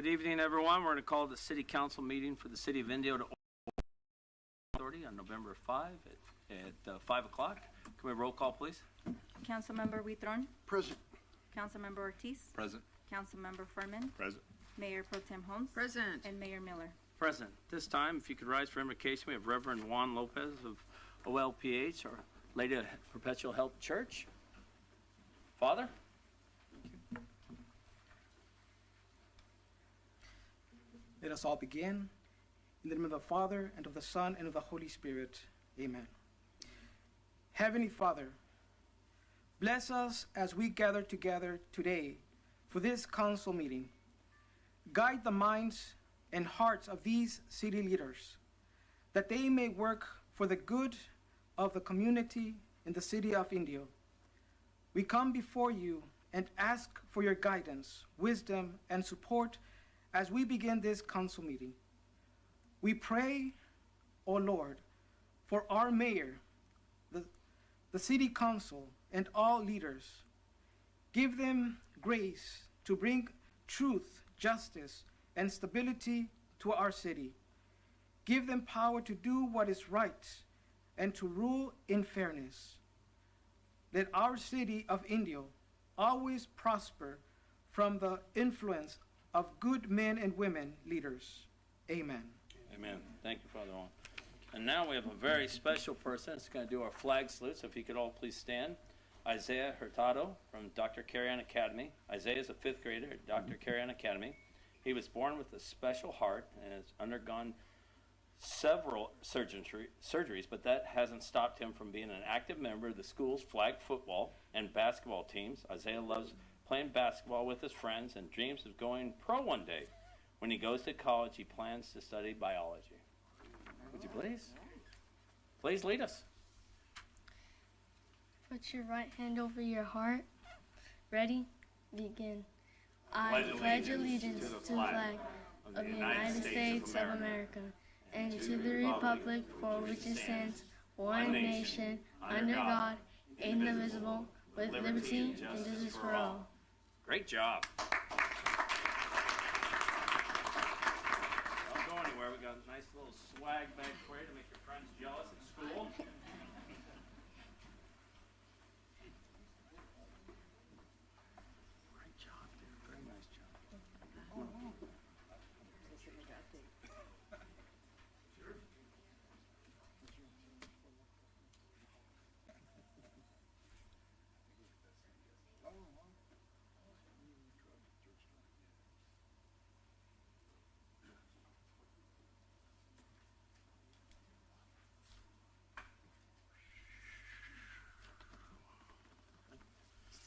Good evening, everyone. We're going to call the City Council meeting for the City of Indio to Authority on November 5 at 5 o'clock. Can we roll call, please? Councilmember Huitron. Present. Councilmember Ortiz. Present. Councilmember Furman. Present. Mayor Pro Tem Holmes. Present. And Mayor Miller. Present. This time, if you could rise for invocation, we have Reverend Juan Lopez of OLPH, Our Lady of Perpetual Help Church. Father? Let us all begin. In the name of the Father, and of the Son, and of the Holy Spirit. Amen. Heavenly Father, bless us as we gather together today for this council meeting. Guide the minds and hearts of these city leaders, that they may work for the good of the community in the city of Indio. We come before you and ask for your guidance, wisdom, and support as we begin this council meeting. We pray, O Lord, for our mayor, the city council, and all leaders. Give them grace to bring truth, justice, and stability to our city. Give them power to do what is right and to rule in fairness. Let our city of Indio always prosper from the influence of good men and women leaders. Amen. Amen. Thank you, Father Juan. And now we have a very special person that's going to do our flag salute, so if you could all please stand. Isaiah Hurtado from Dr. Carrion Academy. Isaiah is a 5th grader at Dr. Carrion Academy. He was born with a special heart and has undergone several surgeries, but that hasn't stopped him from being an active member of the school's flag football and basketball teams. Isaiah loves playing basketball with his friends and dreams of going pro one day. When he goes to college, he plans to study biology. Would you please? Please lead us. Put your right hand over your heart. Ready? Begin. I pledge allegiance to the flag of the United States of America and to the republic for which it stands, one nation, under God, indivisible, with liberty and justice for all. Great job. Don't go anywhere. We got a nice little swag bag for you to make your friends jealous at school. Great job, dude. Very nice job.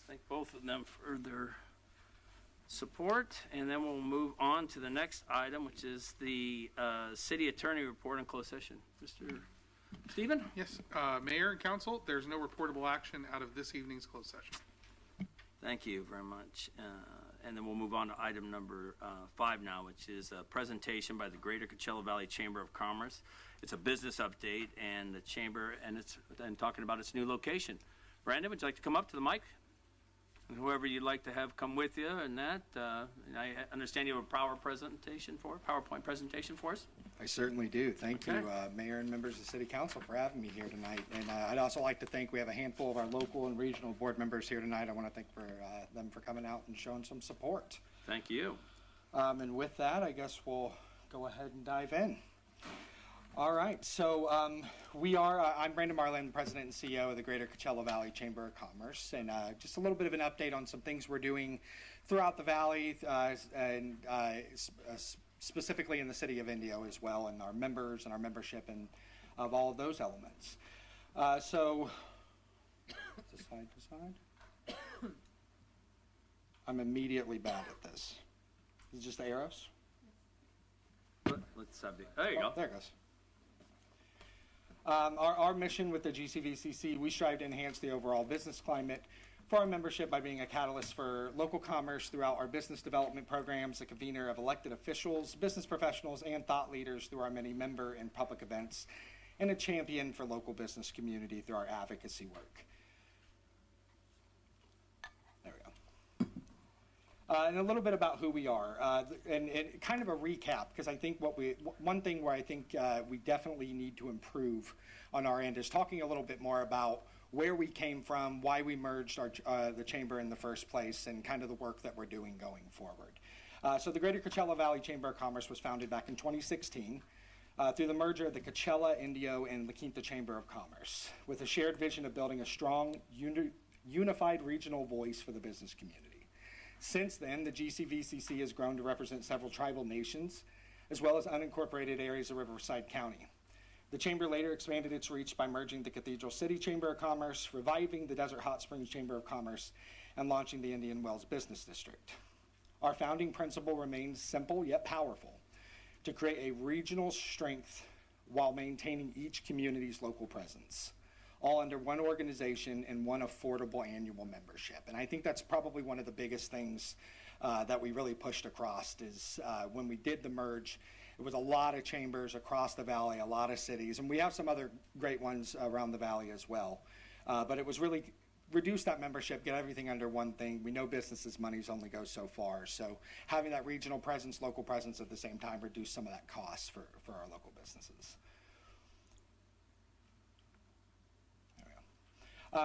Thank both of them for their support, and then we'll move on to the next item, which is the city attorney report in closed session. Mr. Stephen? Yes, Mayor and Council, there's no reportable action out of this evening's closed session. Thank you very much. And then we'll move on to item number 5 now, which is a presentation by the Greater Coachella Valley Chamber of Commerce. It's a business update, and the chamber, and talking about its new location. Brandon, would you like to come up to the mic? And whoever you'd like to have come with you, and that. And I understand you have a PowerPoint presentation for us. I certainly do. Thank you, Mayor and members of the City Council, for having me here tonight. And I'd also like to thank, we have a handful of our local and regional board members here tonight. I want to thank them for coming out and showing some support. Thank you. And with that, I guess we'll go ahead and dive in. All right, so I'm Brandon Marlin, President and CEO of the Greater Coachella Valley Chamber of Commerce, and just a little bit of an update on some things we're doing throughout the valley, and specifically in the city of Indio as well, and our members and our membership and of all of those elements. So, side to side. I'm immediately bad at this. Is it just the arrows? Let's have there you go. There it goes. Our mission with the GCVCC, we strive to enhance the overall business climate for our membership by being a catalyst for local commerce throughout our business development programs, a convener of elected officials, business professionals, and thought leaders through our many member and public events, and a champion for local business community through our advocacy work. There we And a little bit about who we are, and kind of a recap, because I think one thing where I think we definitely need to improve on our end is talking a little bit more about where we came from, why we merged the chamber in the first place, and kind of the work that we're doing going forward. So the Greater Coachella Valley Chamber of Commerce was founded back in 2016 through the merger of the Coachella, Indio, and La Quinta Chamber of Commerce, with a shared vision of building a strong, unified regional voice for the business community. Since then, the GCVCC has grown to represent several tribal nations, as well as unincorporated areas of Riverside County. The chamber later expanded its reach by merging the Cathedral City Chamber of Commerce, reviving the Desert Hot Springs Chamber of Commerce, and launching the Indian Wells Business District. Our founding principle remains simple yet powerful: to create a regional strength while maintaining each community's local presence, all under one organization and one affordable annual membership. And I think that's probably one of the biggest things that we really pushed across is when we did the merge, it was a lot of chambers across the valley, a lot of cities, and we have some other great ones around the valley as well. But it was really reduce that membership, get everything under one thing. We know businesses' monies only go so far, so having that regional presence, local presence at the same time, reduce some of that cost for our local businesses.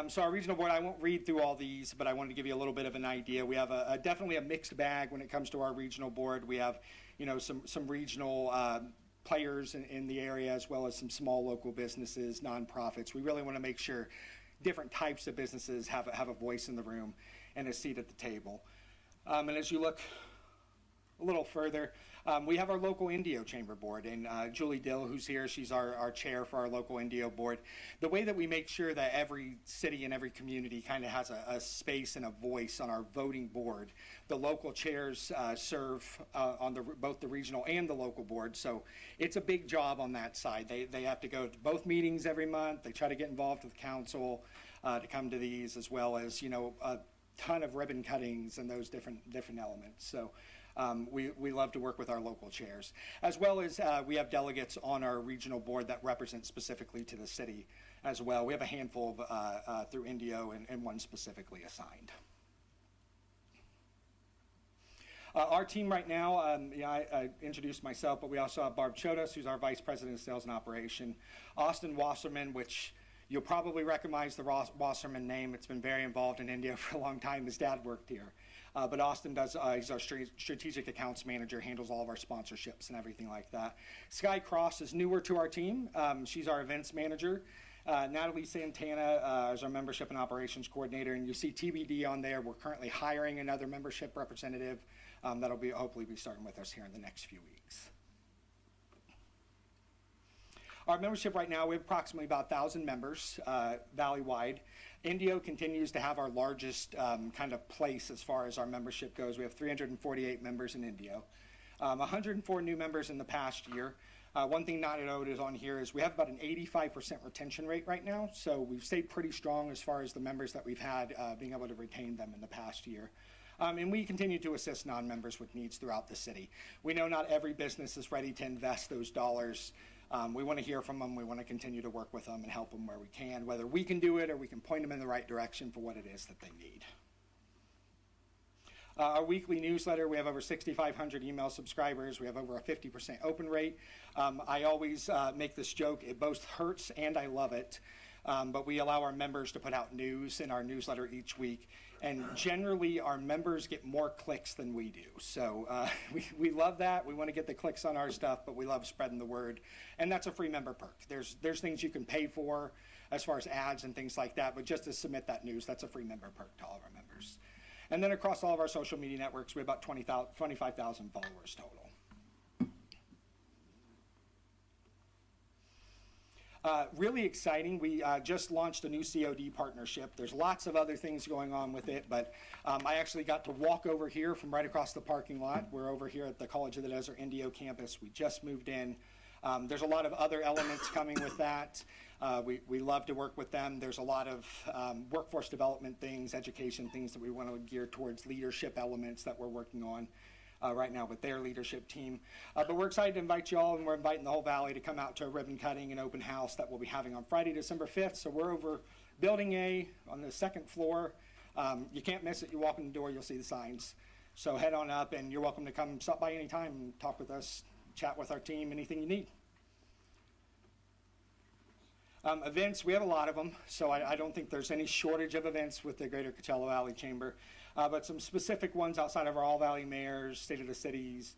So our regional board, I won't read through all these, but I wanted to give you a little bit of an idea. We have definitely a mixed bag when it comes to our regional board. We have, some regional players in the area, as well as some small local businesses, nonprofits. We really want to make sure different types of businesses have a voice in the room and a seat at the table. And as you look a little further, we have our local Indio Chamber Board, and Julie Dill, who's here, she's our chair for our local Indio Board. The way that we make sure that every city and every community kind of has a space and a voice on our voting board, the local chairs serve on both the regional and the local board, so it's a big job on that side. They have to go to both meetings every month. They try to get involved with council to come to these, as well as, a ton of ribbon cuttings and those different elements. So we love to work with our local chairs, as well as we have delegates on our regional board that represent specifically to the city as well. We have a handful of through Indio and one specifically assigned. Our team right now, I introduced myself, but we also have Barb Chodas, who's our Vice President of Sales and Operation. Austin Wasserman, which you'll probably recognize the Wasserman name. It's been very involved in India for a long time. His dad worked here. But Austin he's our strategic accounts manager, handles all of our sponsorships and everything like that. Sky Cross is newer to our team. She's our events manager. Natalie Santana is our membership and operations coordinator, and you see TBD on there. We're currently hiring another membership representative that'll hopefully be starting with us here in the next few weeks. Our membership right now, we have approximately about 1,000 members valley-wide. Indio continues to have our largest kind of place as far as our membership goes. We have 348 members in Indio, 104 new members in the past year. One thing not noted on here is we have about an 85% retention rate right now, so we've stayed pretty strong as far as the members that we've had being able to retain them in the past year. And we continue to assist non-members with needs throughout the city. We know not every business is ready to invest those dollars. We want to hear from them. We want to continue to work with them and help them where we can, whether we can do it or we can point them in the right direction for what it is that they need. Our weekly newsletter, we have over 6,500 email subscribers. We have over a 50% open rate. I always make this joke. It both hurts and I love it. But we allow our members to put out news in our newsletter each week. And generally, our members get more clicks than we do. So we love that. We want to get the clicks on our stuff, but we love spreading the word. And that's a free member perk. There's things you can pay for as far as ads and things like that, but just to submit that news, that's a free member perk to all of our members. And then across all of our social media networks, we have about 25,000 followers total. Really exciting. We just launched a new COD partnership. There's lots of other things going on with it, but I actually got to walk over here from right across the parking lot. We're over here at the College of the Desert Indio campus. We just moved in. There's a lot of other elements coming with that. We love to work with them. There's a lot of workforce development things, education things that we want to gear towards leadership elements that we're working on right now with their leadership team. But we're excited to invite you all, and we're inviting the whole valley to come out to a ribbon cutting and open house that we'll be having on Friday, December 5th. So we're over Building A on the second floor. You can't miss it. You walk in the door, you'll see the signs. So head on up, and you're welcome to come stop by anytime and talk with us, chat with our team, anything you need. Events, we have a lot of them, so I don't think there's any shortage of events with the Greater Coachella Valley Chamber, but some specific ones outside of our All Valley Mayors, State of the Cities,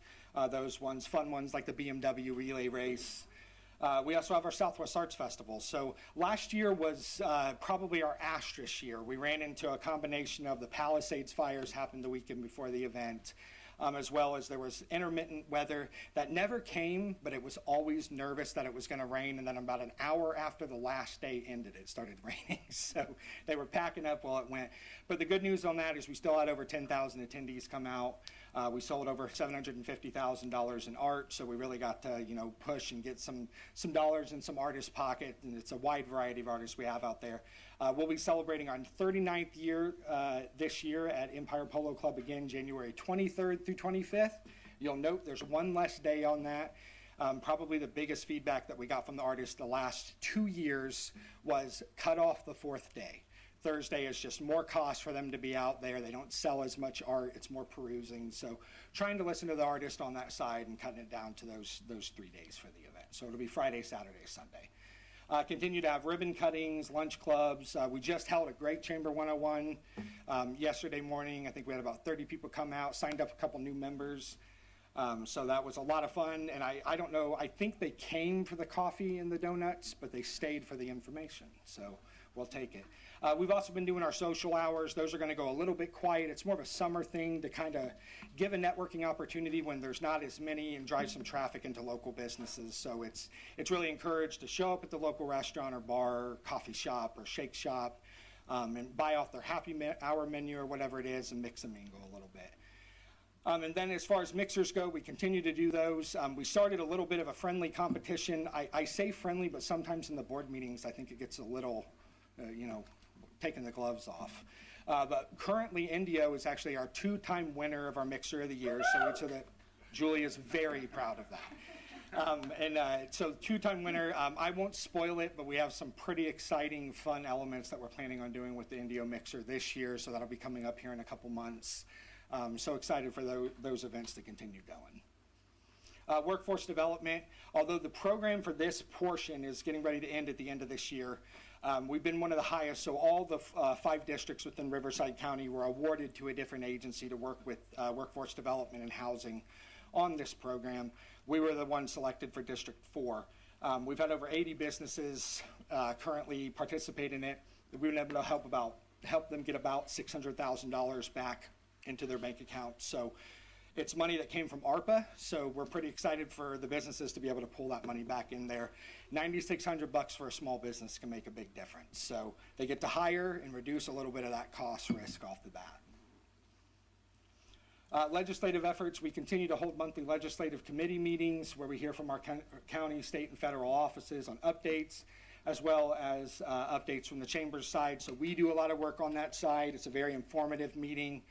those ones, fun ones like the BMW Relay Race. We also have our Southwest Arts Festival. So last year was probably our asterisk year. We ran into a combination of the Palisades fires happened the weekend before the event, as well as there was intermittent weather that never came, but it was always nervous that it was going to rain. And then about an hour after the last day ended, it started raining. So they were packing up while it went. But the good news on that is we still had over 10,000 attendees come out. We sold over $750,000 in art, so we really got to, push and get some dollars in some artists' pocket, and it's a wide variety of artists we have out there. We'll be celebrating our 39th year this year at Empire Polo Club again, January 23rd through 25th. You'll note there's one less day on that. Probably the biggest feedback that we got from the artists the last 2 years was cut off the fourth day. Thursday is just more cost for them to be out there. They don't sell as much art. It's more perusing. So trying to listen to the artist on that side and cutting it down to those 3 days for the event. So it'll be Friday, Saturday, Sunday. Continue to have ribbon cuttings, lunch clubs. We just held a great Chamber 101 yesterday morning. I think we had about 30 people come out, signed up a couple new members. So that was a lot of fun. And I don't know, I think they came for the coffee and the donuts, but they stayed for the information. So we'll take it. We've also been doing our social hours. Those are going to go a little bit quiet. It's more of a summer thing to kind of give a networking opportunity when there's not as many and drive some traffic into local businesses. So it's really encouraged to show up at the local restaurant or bar, coffee shop or shake shop, and buy off their happy hour menu or whatever it is and mix and mingle a little bit. And then as far as mixers go, we continue to do those. We started a little bit of a friendly competition. I say friendly, but sometimes in the board meetings, I think it gets a little, taking the gloves off. But currently, Indio is actually our 2-time winner of our Mixer of the Year, so Julie is very proud of that. So 2-time winner, I won't spoil it, but we have some pretty exciting, fun elements that we're planning on doing with the Indio Mixer this year, so that'll be coming up here in a couple months. So excited for those events to continue going. Workforce development, although the program for this portion is getting ready to end at the end of this year, we've been one of the highest, so all the 5 districts within Riverside County were awarded to a different agency to work with workforce development and housing on this program. We were the ones selected for District 4. We've had over 80 businesses currently participate in it. We've been able to help them get about $600,000 back into their bank account. So it's money that came from ARPA, so we're pretty excited for the businesses to be able to pull that money back in there. $9,600 for a small business can make a big difference. So they get to hire and reduce a little bit of that cost risk off the bat. Legislative efforts, we continue to hold monthly legislative committee meetings where we hear from our county, state, and federal offices on updates, as well as updates from the chamber's side. So we do a lot of work on that side. It's a very informative meeting.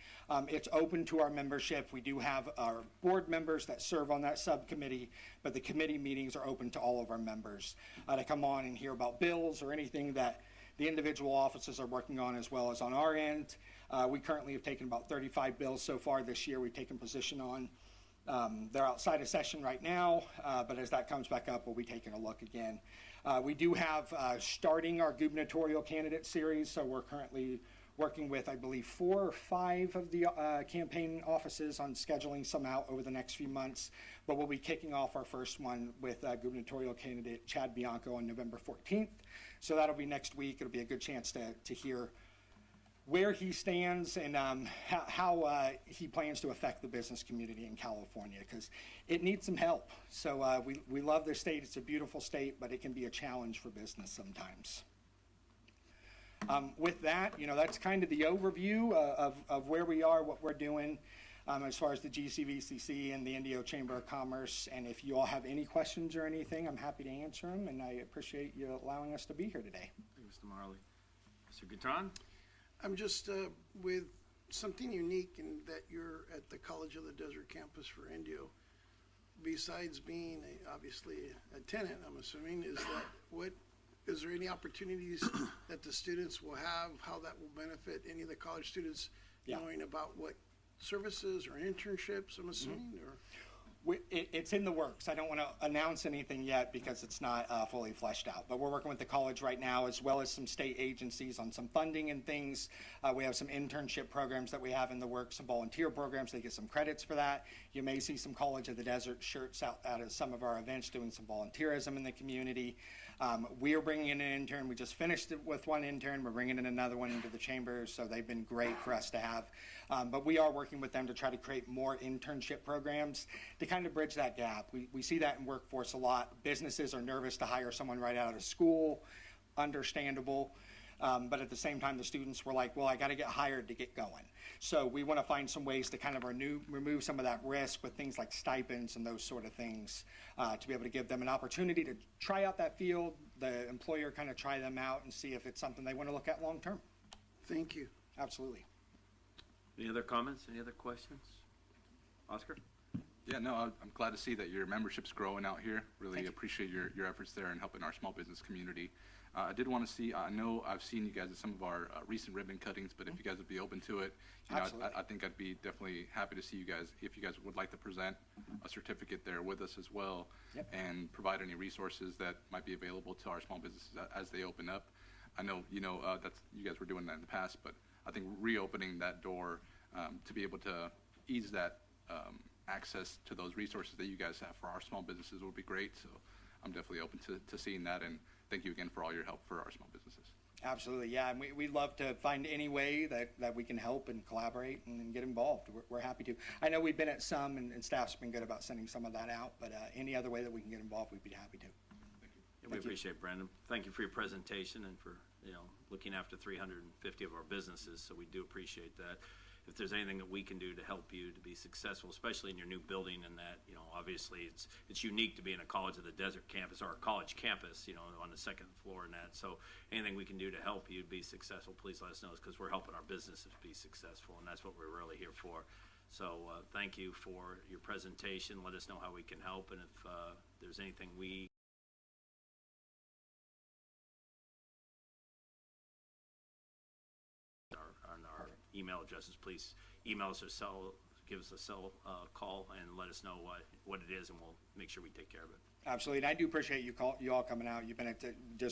It's open to our membership. We do have our board members that serve on that subcommittee, but the committee meetings are open to all of our members to come on and hear about bills or anything that the individual offices are working on, as well as on our end. We currently have taken about 35 bills so far this year we've taken position on. They're outside of session right now, but as that comes back up, we'll be taking a look again. We do have starting our gubernatorial candidate series, so we're currently working with, I believe, 4 or 5 of the campaign offices on scheduling some out over the next few months, but we'll be kicking off our first one with gubernatorial candidate Chad Bianco on November 14th. So that'll be next week. It'll be a good chance to hear where he stands and how he plans to affect the business community in California, because it needs some help. So we love this state. It's a beautiful state, but it can be a challenge for business sometimes. With that, that's kind of the overview of where we are, what we're doing as far as the GCVCC and the Indio Chamber of Commerce. And if you all have any questions or anything, I'm happy to answer them, and I appreciate you allowing us to be here today. Thank you, Mr. Marley. Mr. Guitron? I'm just with something unique in that you're at the College of the Desert campus for Indio. Besides being obviously a tenant, I'm assuming, is there any opportunities that the students will have, how that will benefit any of the college students, knowing about what services or internships, I'm assuming, or? It's in the works. I don't want to announce anything yet because it's not fully fleshed out. But we're working with the college right now, as well as some state agencies on some funding and things. We have some internship programs that we have in the works, some volunteer programs. They get some credits for that. You may see some College of the Desert shirts out at some of our events doing some volunteerism in the community. We are bringing in an intern. We just finished it with one intern. We're bringing in another one into the chamber, so they've been great for us to have. But we are working with them to try to create more internship programs to kind of bridge that gap. We see that in workforce a lot. Businesses are nervous to hire someone right out of school, understandable. But at the same time, the students were like, well, I got to get hired to get going. So we want to find some ways to kind of remove some of that risk with things like stipends and those sort of things to be able to give them an opportunity to try out that field, the employer kind of try them out and see if it's something they want to look at long term. Thank you. Absolutely. Any other comments? Any other questions? Oscar? Yeah, no, I'm glad to see that your membership's growing out here. Really appreciate your efforts there in helping our small business community. I did want to see, I know I've seen you guys at some of our recent ribbon cuttings, but if you guys would be open to it, you know, I think I'd be definitely happy to see you guys, if you guys would like to present a certificate there with us as well, and provide any resources that might be available to our small businesses as they open up. I know, you know, that's, you guys were doing that in the past, but I think reopening that door to be able to ease that access to those resources that you guys have for our small businesses would be great. So I'm definitely open to seeing that, and thank you again for all your help for our small businesses. Absolutely, yeah, and we love to find any way that we can help and collaborate and get involved. We're happy to. I know we've been at some, and staff's been good about sending some of that out, but any other way that we can get involved, we'd be happy to. We appreciate it, Brandon. Thank you for your presentation and for, you know, looking after 350 of our businesses, so we do appreciate that. If there's anything that we can do to help you to be successful, especially in your new building, and that, you know, obviously it's unique to be in a College of the Desert campus or a college campus, you know, on the second floor and that. So anything we can do to help you be successful, please let us know, because we're helping our businesses be successful, and that's what we're really here for. So thank you for your presentation. Let us know how we can help, and if there's anything we on our email addresses, please email us or give us a call and let us know what it is, and we'll make sure we take care of it. Absolutely, and I do appreciate you all coming out. You've been at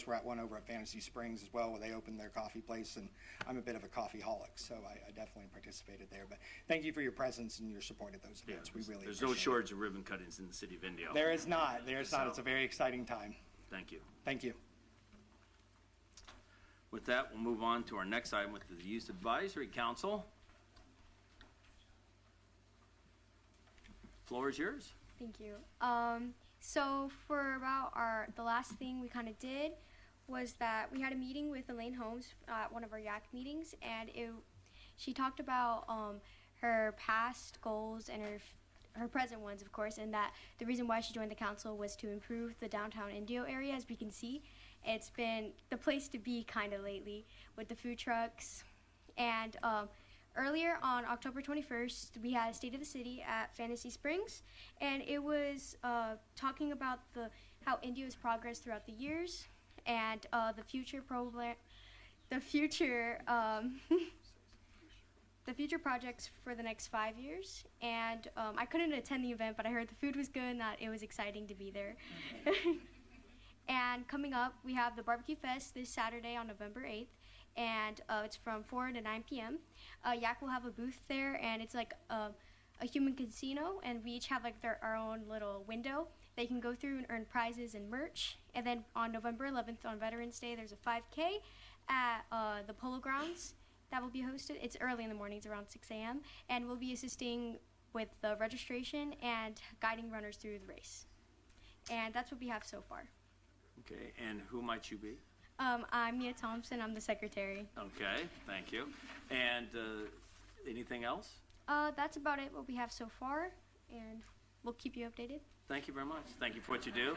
we're at one over at Fantasy Springs as well, where they opened their coffee place, and I'm a bit of a coffeeholic, so I definitely participated there. But thank you for your presence and your support at those events. We really there's no shortage of ribbon cuttings in the city of Indio. There is not. There is not. It's a very exciting time. Thank you. Thank you. With that, we'll move on to our next item with the Youth Advisory Council. Floor is yours. Thank you. So for about the last thing we kind of did was that we had a meeting with Elaine Holmes at one of our YAC meetings, and she talked about her past goals and her present ones, of course, and that the reason why she joined the council was to improve the downtown Indio area. As we can see, it's been the place to be kind of lately with the food trucks. And earlier on October 21st, we had a State of the City at Fantasy Springs, and it was talking about how Indio's progress throughout the years and the future projects for the next 5 years. And I couldn't attend the event, but I heard the food was good and that it was exciting to be there. And coming up, we have the Barbecue Fest this Saturday on November 8th, and it's from 4 to 9 p.m. YAC will have a booth there, and it's like a human casino, and we each have like our own little window they can go through and earn prizes and merch. And then on November 11th, on Veterans Day, there's a 5K at the Polo grounds that will be hosted. It's early in the mornings, around 6 a.m., and we'll be assisting with the registration and guiding runners through the race. And that's what we have so far. Okay, and who might you be? I'm Mia Thompson. I'm the secretary. Okay, thank you. And anything else? That's about it, what we have so far, and we'll keep you updated. Thank you very much. Thank you for what you do.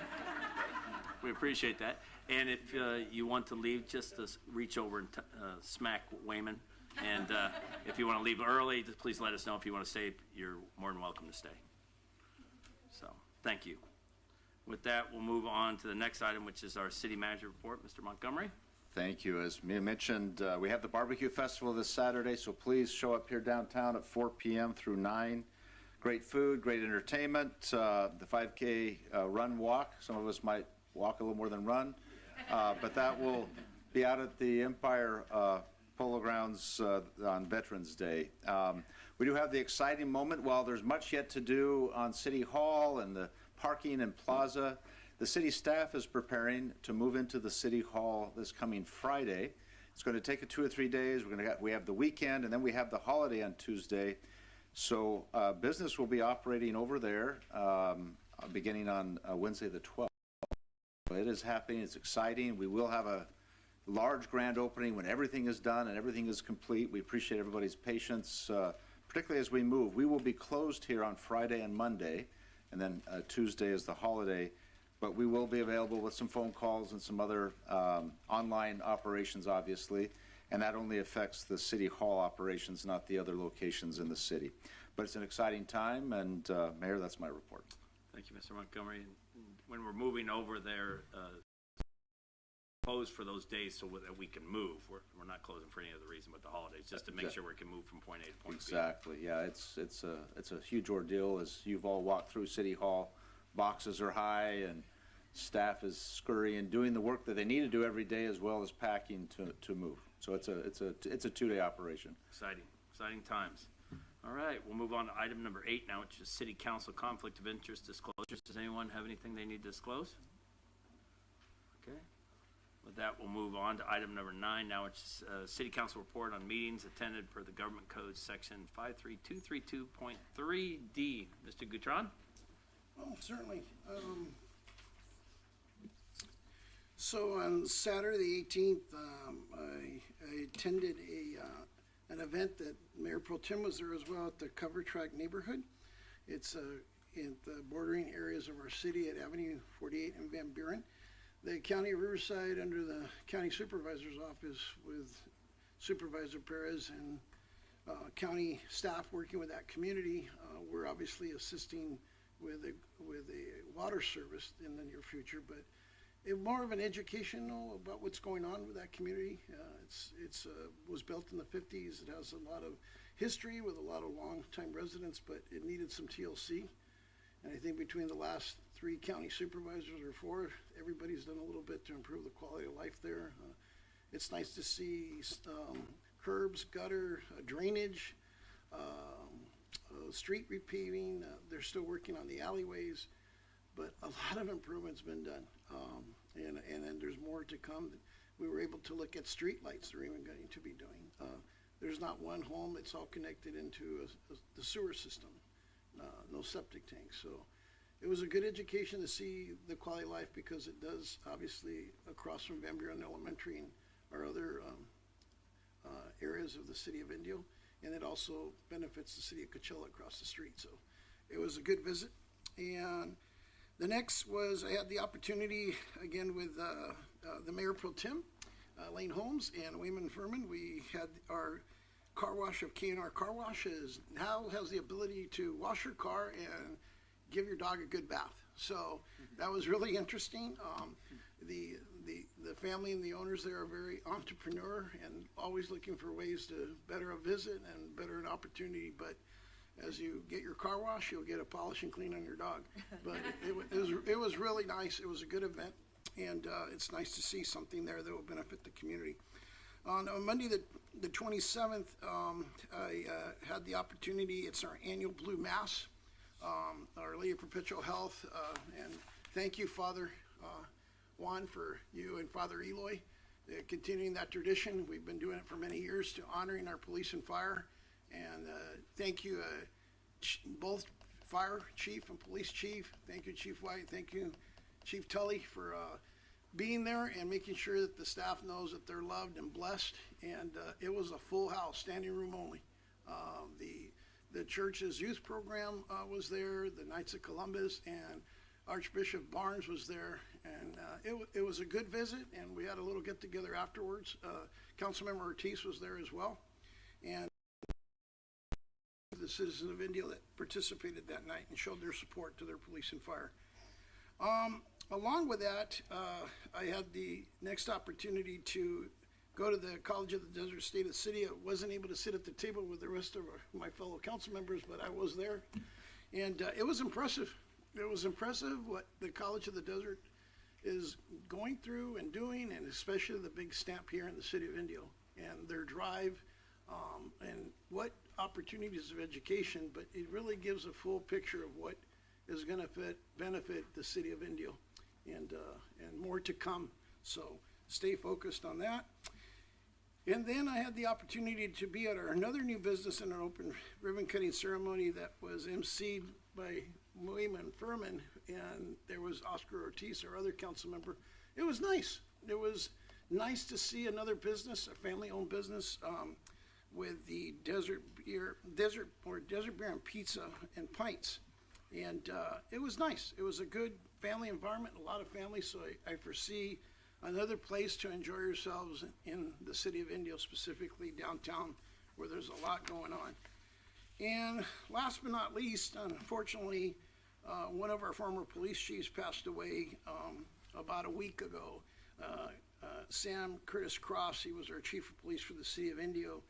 We appreciate that. And if you want to leave, just reach over and smack Wayman. And if you want to leave early, just please let us know. If you want to stay, you're more than welcome to stay. So, thank you. With that, we'll move on to the next item, which is our city manager report. Mr. Montgomery. Thank you. As Mia mentioned, we have the Barbecue Festival this Saturday, so please show up here downtown at 4 p.m. through 9. Great food, great entertainment, the 5K run walk. Some of us might walk a little more than run, but that will be out at the Empire Polo Grounds on Veterans Day. We do have the exciting moment. While there's much yet to do on City Hall and the parking and plaza, the city staff is preparing to move into the City Hall this coming Friday. It's going to take 2 or 3 days. We have the weekend, and then we have the holiday on Tuesday. So business will be operating over there beginning on Wednesday the 12th. It is happening. It's exciting. We will have a large grand opening when everything is done and everything is complete. We appreciate everybody's patience, particularly as we move. We will be closed here on Friday and Monday, and then Tuesday is the holiday. But we will be available with some phone calls and some other online operations, obviously. And that only affects the City Hall operations, not the other locations in the city. But it's an exciting time, and Mayor, that's my report. Thank you, Mr. Montgomery. And when we're moving over there, closed for those days so that we can move. We're not closing for any other reason but the holidays, just to make sure we can move from point A to point B. Exactly. Yeah, it's a huge ordeal as you've all walked through City Hall. Boxes are high, and staff is scurrying, doing the work that they need to do every day, as well as packing to move. So it's a 2-day operation. Exciting times. All right, we'll move on to item number 8 now, which is City Council conflict of interest disclosures. Does anyone have anything they need to disclose? Okay. With that, we'll move on to item number 9 now, which is City Council report on meetings attended per the Government Code section 53232.3D. Mr. Gutron? Oh, certainly. So on Saturday the 18th, I attended an event that Mayor Pro Tem was there as well at the Cover Track neighborhood. It's in the bordering areas of our city at Avenue 48 and Van Buren. The County of Riverside, under the County Supervisor's Office with Supervisor Perez and county staff working with that community, we're obviously assisting with a water service in the near future, but more of an educational about what's going on with that community. It was built in the 50s. It has a lot of history with a lot of long-time residents, but it needed some TLC. And I think between the last 3 county supervisors or 4, everybody's done a little bit to improve the quality of life there. It's nice to see curbs, gutter, drainage, street repaving. They're still working on the alleyways, but a lot of improvements been done. And then there's more to come. We were able to look at street lights they're even going to be doing. There's not one home, it's all connected into the sewer system, no septic tanks. So it was a good education to see the quality of life, because it does, obviously, across from Van Buren Elementary and our other areas of the city of Indio, and it also benefits the city of Coachella across the street. So it was a good visit. And the next was, I had the opportunity, again, with the Mayor Pro Tem, Lane Holmes, and Wayman Furman. We had our car wash of K&R Car Wash now has the ability to wash your car and give your dog a good bath. So that was really interesting. The family and the owners there are very entrepreneur and always looking for ways to better a visit and better an opportunity. But as you get your car wash, you'll get a polish and clean on your dog. But it was really nice. It was a good event, and it's nice to see something there that will benefit the community. On Monday the 27th, I had the opportunity. It's our annual Blue Mass, Our Lady of Perpetual Health, and thank you, Father Juan, for you and Father Eloy, continuing that tradition. We've been doing it for many years to honoring our police and fire. And thank you, both fire chief and police chief. Thank you, Chief White. Thank you, Chief Tully, for being there and making sure that the staff knows that they're loved and blessed. And it was a full house, standing room only. The church's youth program was there, the Knights of Columbus, and Archbishop Barnes was there. And it was a good visit, and we had a little get-together afterwards. Councilmember Ortiz was there as well. And the citizens of Indio that participated that night and showed their support to their police and fire. Along with that, I had the next opportunity to go to the College of the Desert State of City. I wasn't able to sit at the table with the rest of my fellow council members, but I was there. And it was impressive. It was impressive what the College of the Desert is going through and doing, and especially the big stamp here in the city of Indio and their drive and what opportunities of education, but it really gives a full picture of what is going to benefit the city of Indio, and more to come. So stay focused on that. And then I had the opportunity to be at another new business in an open ribbon cutting ceremony that was emceed by William Furman, and there was Oscar Ortiz, our other council member. It was nice. It was nice to see another business, a family-owned business, with the desert beer and pizza and pints. And it was nice. It was a good family environment, a lot of families, so I foresee another place to enjoy yourselves in the city of Indio, specifically downtown, where there's a lot going on. And last but not least, unfortunately, one of our former police chiefs passed away about a week ago. Sam Curtis Cross, he was our chief of police for the city of Indio,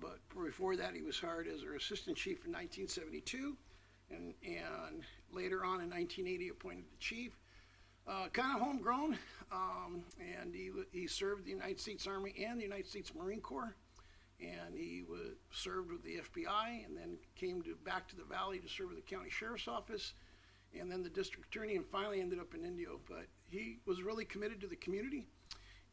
but before that he was hired as our assistant chief in 1972, and later on in 1980 appointed the chief. Kind of homegrown, and he served the United States Army and the United States Marine Corps, and he served with the FBI, and then came back to the Valley to serve with the county sheriff's office, and then the district attorney, and finally ended up in Indio. But he was really committed to the community,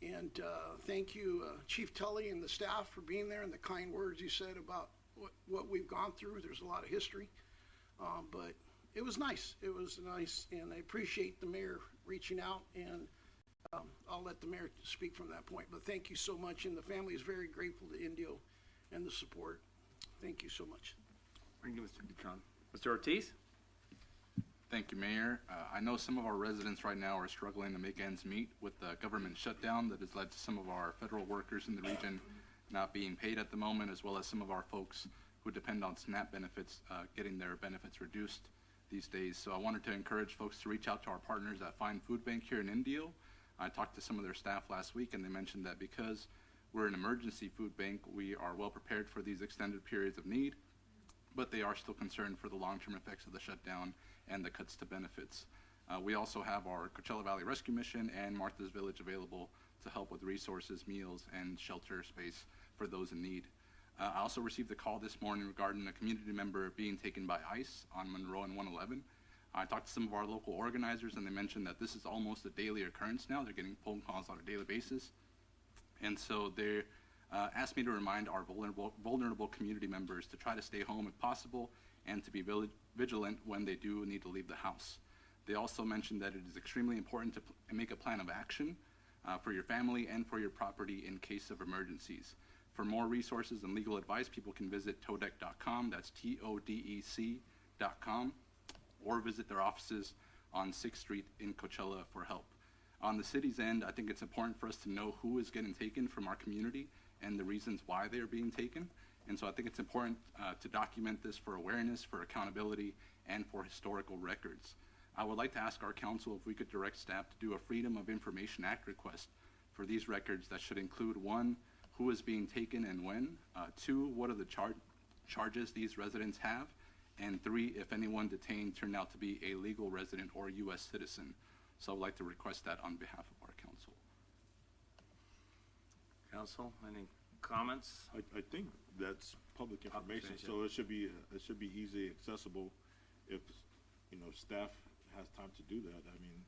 and thank you, Chief Tully and the staff, for being there, and the kind words you said about what we've gone through. There's a lot of history, but it was nice. It was nice, and I appreciate the mayor reaching out, and I'll let the mayor speak from that point. But thank you so much, and the family is very grateful to Indio and the support. Thank you so much. Thank you, Mr. Dutron. Mr. Ortiz? Thank you, Mayor. I know some of our residents right now are struggling to make ends meet with the government shutdown that has led to some of our federal workers in the region not being paid at the moment, as well as some of our folks who depend on SNAP benefits getting their benefits reduced these days. So I wanted to encourage folks to reach out to our partners at Fine Food Bank here in Indio. I talked to some of their staff last week, and they mentioned that because we're an emergency food bank, we are well prepared for these extended periods of need, but they are still concerned for the long-term effects of the shutdown and the cuts to benefits. We also have our Coachella Valley Rescue Mission and Martha's Village available to help with resources, meals, and shelter space for those in need. I also received a call this morning regarding a community member being taken by ICE on Monroe and 111. I talked to some of our local organizers, and they mentioned that this is almost a daily occurrence now. They're getting phone calls on a daily basis. And so they asked me to remind our vulnerable community members to try to stay home if possible and to be vigilant when they do need to leave the house. They also mentioned that it is extremely important to make a plan of action for your family and for your property in case of emergencies. For more resources and legal advice, people can visit todec.com, that's TODEC.com, or visit their offices on 6th Street in Coachella for help. On the city's end, I think it's important for us to know who is getting taken from our community and the reasons why they are being taken. And so I think it's important to document this for awareness, for accountability, and for historical records. I would like to ask our council if we could direct staff to do a Freedom of Information Act request for these records that should include 1, who is being taken and when, 2, what are the charges these residents have, and 3, if anyone detained turned out to be a legal resident or U.S. citizen. So I would like to request that on behalf of our council. Council, any comments? I think that's public information, so it should be easily accessible if staff has time to do that. I mean,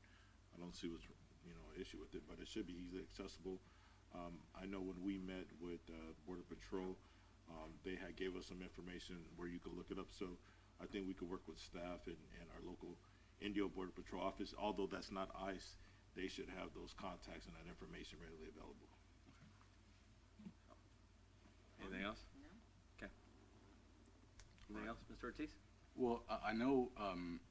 I don't see what's an issue with it, but it should be easily accessible. I know when we met with Border Patrol, they gave us some information where you could look it up. So I think we could work with staff and our local Indio Border Patrol office. Although that's not ICE, they should have those contacts and that information readily available. Anything else? No. Okay. Anything else, Mr. Ortiz? Well, I know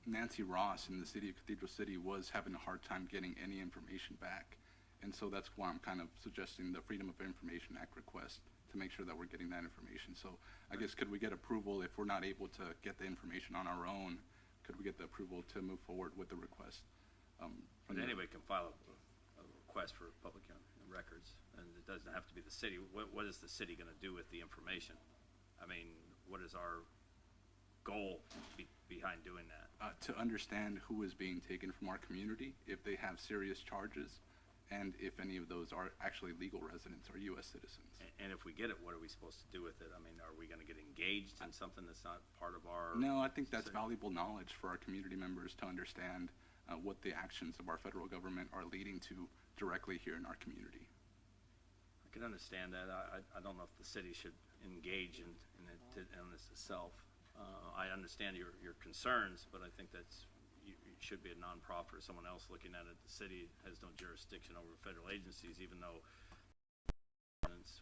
Nancy Ross in the city of Cathedral City was having a hard time getting any information back. And so that's why I'm kind of suggesting the Freedom of Information Act request to make sure that we're getting that information. So I guess could we get approval if we're not able to get the information on our own? Could we get the approval to move forward with the request But anybody can file a request for public records, and it doesn't have to be the city. What is the city going to do with the information? I mean, what is our goal behind doing that? To understand who is being taken from our community, if they have serious charges, and if any of those are actually legal residents or U.S. citizens. And if we get it, what are we supposed to do with it? I mean, are we going to get engaged in something that's not part of our... No, I think that's valuable knowledge for our community members to understand what the actions of our federal government are leading to directly here in our community. I can understand that. I don't know if the city should engage in this itself. I understand your concerns, but I think that's you should be a nonprofit or someone else looking at it. The city has no jurisdiction over federal agencies, even though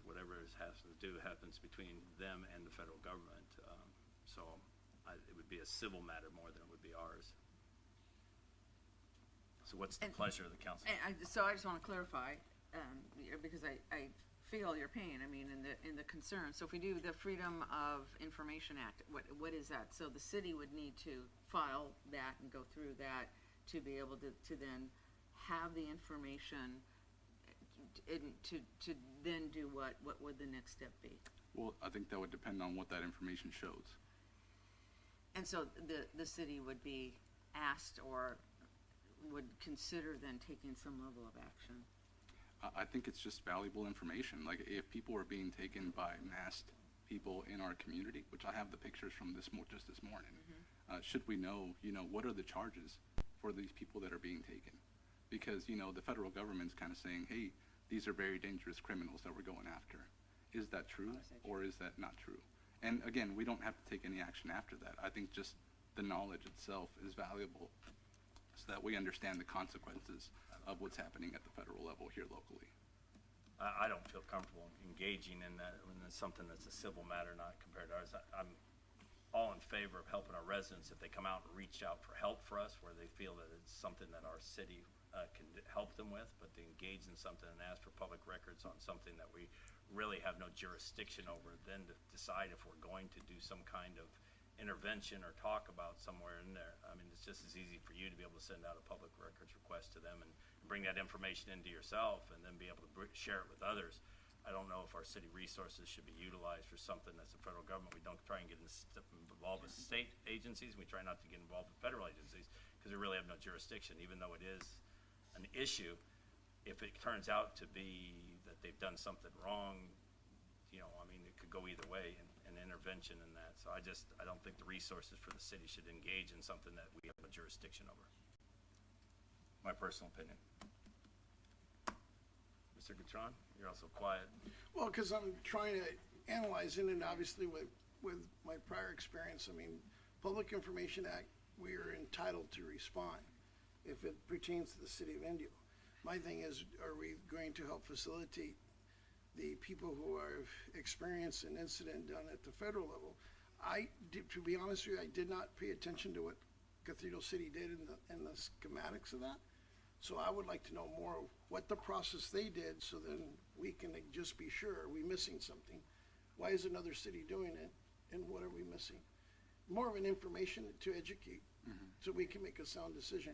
whatever it has to do happens between them and the federal government. So it would be a civil matter more than it would be ours. So what's the pleasure of the council? So I just want to clarify, because I feel your pain. I mean, in the concern. So if we do the Freedom of Information Act, what is that? So the city would need to file that and go through that to be able to then have the information to then do what? What would the next step be? Well, I think that would depend on what that information shows. And so the city would be asked or would consider then taking some level of action. I think it's just valuable information. Like if people are being taken by masked people in our community, which I have the pictures from just this morning, should we know, what are the charges for these people that are being taken? Because, the federal government's kind of saying, hey, these are very dangerous criminals that we're going after. Is that true or is that not true? And again, we don't have to take any action after that. I think just the knowledge itself is valuable so that we understand the consequences of what's happening at the federal level here locally. I don't feel comfortable engaging in that when it's something that's a civil matter, not compared to ours. I'm all in favor of helping our residents if they come out and reach out for help for us where they feel that it's something that our city can help them with, but to engage in something and ask for public records on something that we really have no jurisdiction over, then to decide if we're going to do some kind of intervention or talk about somewhere in there. I mean, it's just as easy for you to be able to send out a public records request to them and bring that information into yourself and then be able to share it with others. I don't know if our city resources should be utilized for something that's the federal government. We don't try and get involved with state agencies. We try not to get involved with federal agencies because we really have no jurisdiction, even though it is an issue. If it turns out to be that they've done something wrong, I mean, it could go either way, an intervention in that. So I don't think the resources for the city should engage in something that we have a jurisdiction over. My personal opinion. Mr. Gatron, you're also quiet. Well, because I'm trying to analyze it, and obviously with my prior experience, I mean, Public Information Act, we are entitled to respond if it pertains to the city of Indio. My thing is, are we going to help facilitate the people who have experienced an incident done at the federal level? To be honest with you, I did not pay attention to what Cathedral City did in the schematics of that. So I would like to know more of what the process they did, so then we can just be sure, are we missing something? Why is another city doing it, and what are we missing? More of an information to educate, so we can make a sound decision.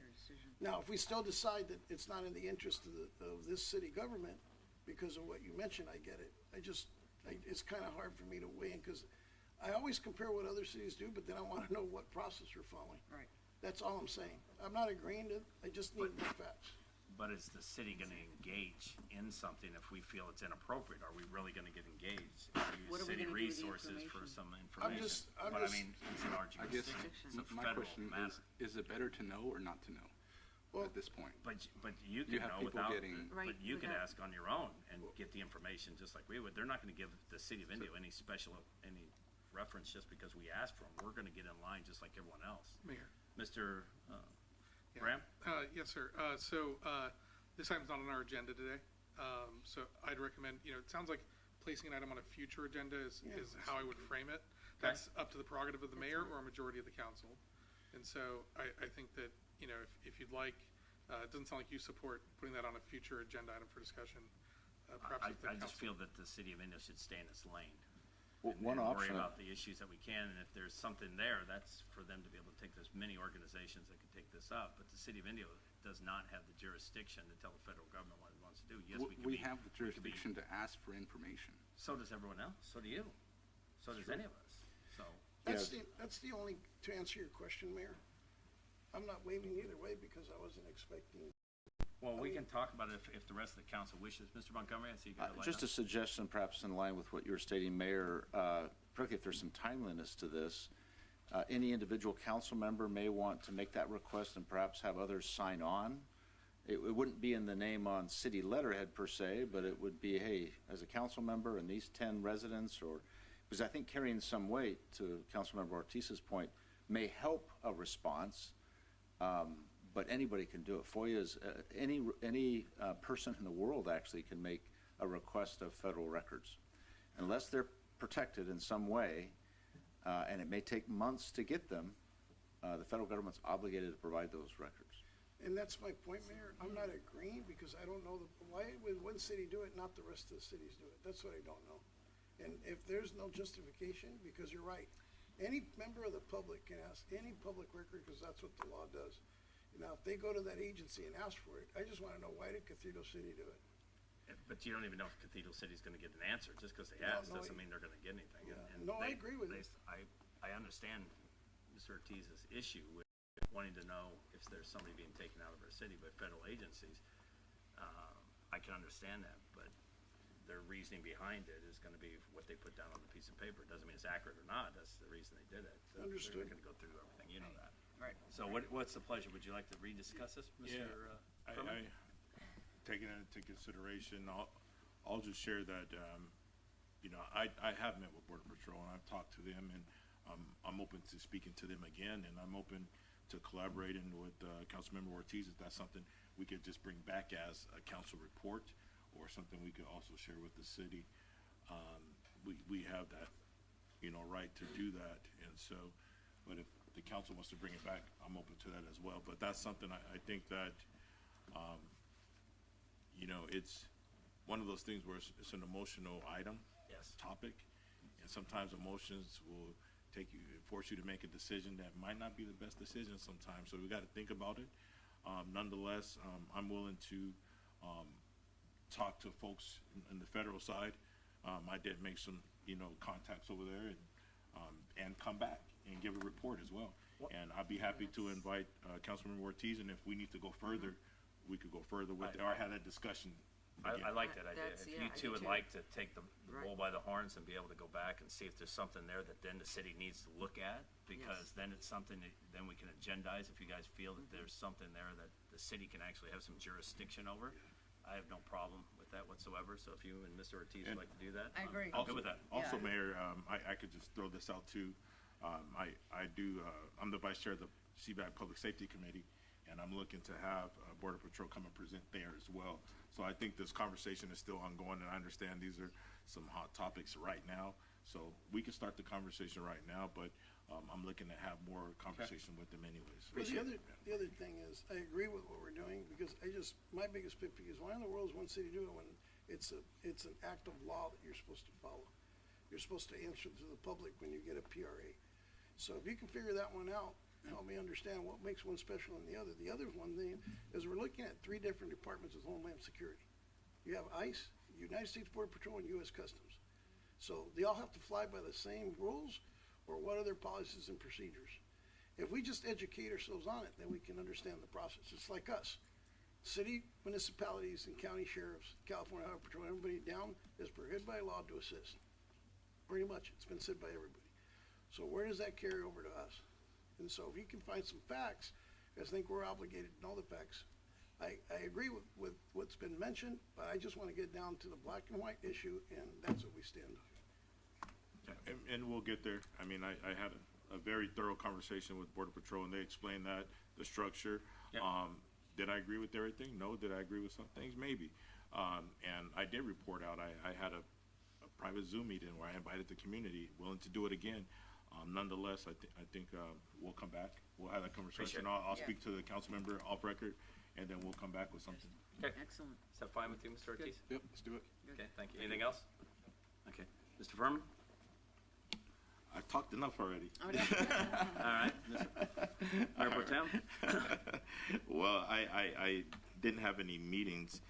Now, if we still decide that it's not in the interest of this city government, because of what you mentioned, I get it. It's kind of hard for me to weigh in, because I always compare what other cities do, but then I want to know what process we're following. Right. That's all I'm saying. I'm not agreeing to it. I just need the facts. But is the city going to engage in something if we feel it's inappropriate? Are we really going to get engaged? What Use are we city gonna do with the resources for information? some information? I'm I mean, it's in our I guess jurisdiction. It's a my federal question matter. is it better to know or not to know at this point? But you You can have know people without, getting- but you can ask on your own and get the information just like we would. They're not going to give the city of Indio any reference just because we asked for them. We're going to get in line just like everyone else. Mayor. Mr. Graham? Yes, sir. This item's not on our agenda today. So I'd recommend, it sounds like placing an item on a future agenda is how I would frame it. That's up to the prerogative of the mayor or a majority of the council. And so I think that, if you'd like, it doesn't sound like you support putting that on a future agenda item for discussion. Perhaps I just feel that the city of Indio should stay in its lane. Well, and one worry option- about the issues that we can, and if there's something there, that's for them to be able to take. There's many organizations that can take this up, but the city of Indio does not have the jurisdiction to tell the federal government what it wants to do. Yes, We have the jurisdiction to ask for information. So does everyone else, so do you, so does any of us, so. That's the only, to answer your question, Mayor, I'm not waiving either way because I wasn't expecting. Well, we can talk about it if the rest of the council wishes. Mr. Montgomery, I see you got a light Just on. a suggestion, perhaps in line with what you were stating, Mayor, particularly if there's some timeliness to this, any individual council member may want to make that request and perhaps have others sign on. It wouldn't be in the name on city letterhead per se, but it would be, hey, as a council member and these 10 residents, or, because I think carrying some weight, to Councilmember Ortiz's point, may help a response. But anybody can do it. FOIA is, any person in the world actually can make a request of federal records. Unless they're protected in some way, and it may take months to get them, the federal government's obligated to provide those records. And that's my point, Mayor. I'm not agreeing because I don't know why would one city do it, not the rest of the cities do it. That's what I don't know. And if there's no justification, because you're right, any member of the public can ask any public record because that's what the law does. Now, if they go to that agency and ask for it, I just want to know, why did Cathedral City do it? But you don't even know if Cathedral City's gonna get an answer. Just because they No, ask no, doesn't mean they're gonna get anything. Yeah. And No, I agree with you. I understand Mr. Ortiz's issue with wanting to know if there's somebody being taken out of our city by federal agencies. I can understand that, but their reasoning behind it is gonna be what they put down on the piece of paper. It doesn't mean it's accurate or not. That's the reason they did it. So Understood. They're gonna go through everything, you know that. Right. So what's the pleasure? Would you like to rediscuss this, Mr. Furman? Taking it into consideration, I'll just share that, I have met with Border Patrol and I've talked to them, and I'm open to speaking to them again, and I'm open to collaborating with Councilmember Ortiz if that's something we could just bring back as a council report or something we could also share with the city. We have that, right to do that, and so, but if the council wants to bring it back, I'm open to that as well. But that's something I think that, it's one of those things where it's an emotional item, Yes. topic, and sometimes emotions will force you to make a decision that might not be the best decision sometimes. So we got to think about it. Nonetheless, I'm willing to talk to folks in the federal side. I did make some, contacts over there, and come back and give a report as well. And I'd be happy to invite Councilmember Ortiz, and if we need to go further, we could go further with it, or have that discussion. I like that idea. That's- If yeah, you I two do would too. like to take the Right. bull by the horns and be able to go back and see if there's something there that then the city needs to look at, because then it's something that then we can agendize if you guys feel that there's something there that the city can actually have some jurisdiction over. I have no problem with that whatsoever, so if you and Mr. Ortiz would like to do that. I agree. I'm good with that. Also, Yeah. Mayor, I could just throw this out too. I'm the vice chair of the CBAC Public Safety Committee, and I'm looking to have Border Patrol come and present there as well. So I think this conversation is still ongoing, and I understand these are some hot topics right now. So we can start the conversation right now, but I'm looking to have more conversation with them anyways. Well, the other thing is, I agree with what we're doing, because my biggest pet peeve is, why in the world is one city doing it when it's an act of law that you're supposed to follow? You're supposed to answer to the public when you get a PRA. So if you can figure that one out, help me understand what makes one special than the other. The other one thing is, we're looking at 3 different departments of Homeland Security. You have ICE, United States Border Patrol, and U.S. Customs. So they all have to fly by the same rules, or what are their policies and procedures? If we just educate ourselves on it, then we can understand the process. It's like us. City, municipalities, and county sheriffs, California Highway Patrol, everybody down is prohibited by law to assist. Pretty much, it's been said by everybody. So where does that carry over to us? And so if you can find some facts, I think we're obligated to know the facts. I agree with what's been mentioned, but I just want to get down to the black and white issue, and that's what we stand on. And we'll get there. I mean, I had a very thorough conversation with Border Patrol, and they explained that, the structure. Yeah. Did I agree with everything? No. Did I agree with some things? Maybe. And I did report out. I had a private Zoom meeting where I invited the community, willing to do it again. Nonetheless, I think we'll come back. We'll have that conversation. I'll speak to the council member off record, and then we'll come back with something. Okay. Excellent. Is that fine with you, Mr. Ortiz? Yep, let's do it. Okay, thank you. Anything else? Okay. Mr. Furman? I talked enough already. All right. Mayor Pro Tem? Well, I didn't have any meetings,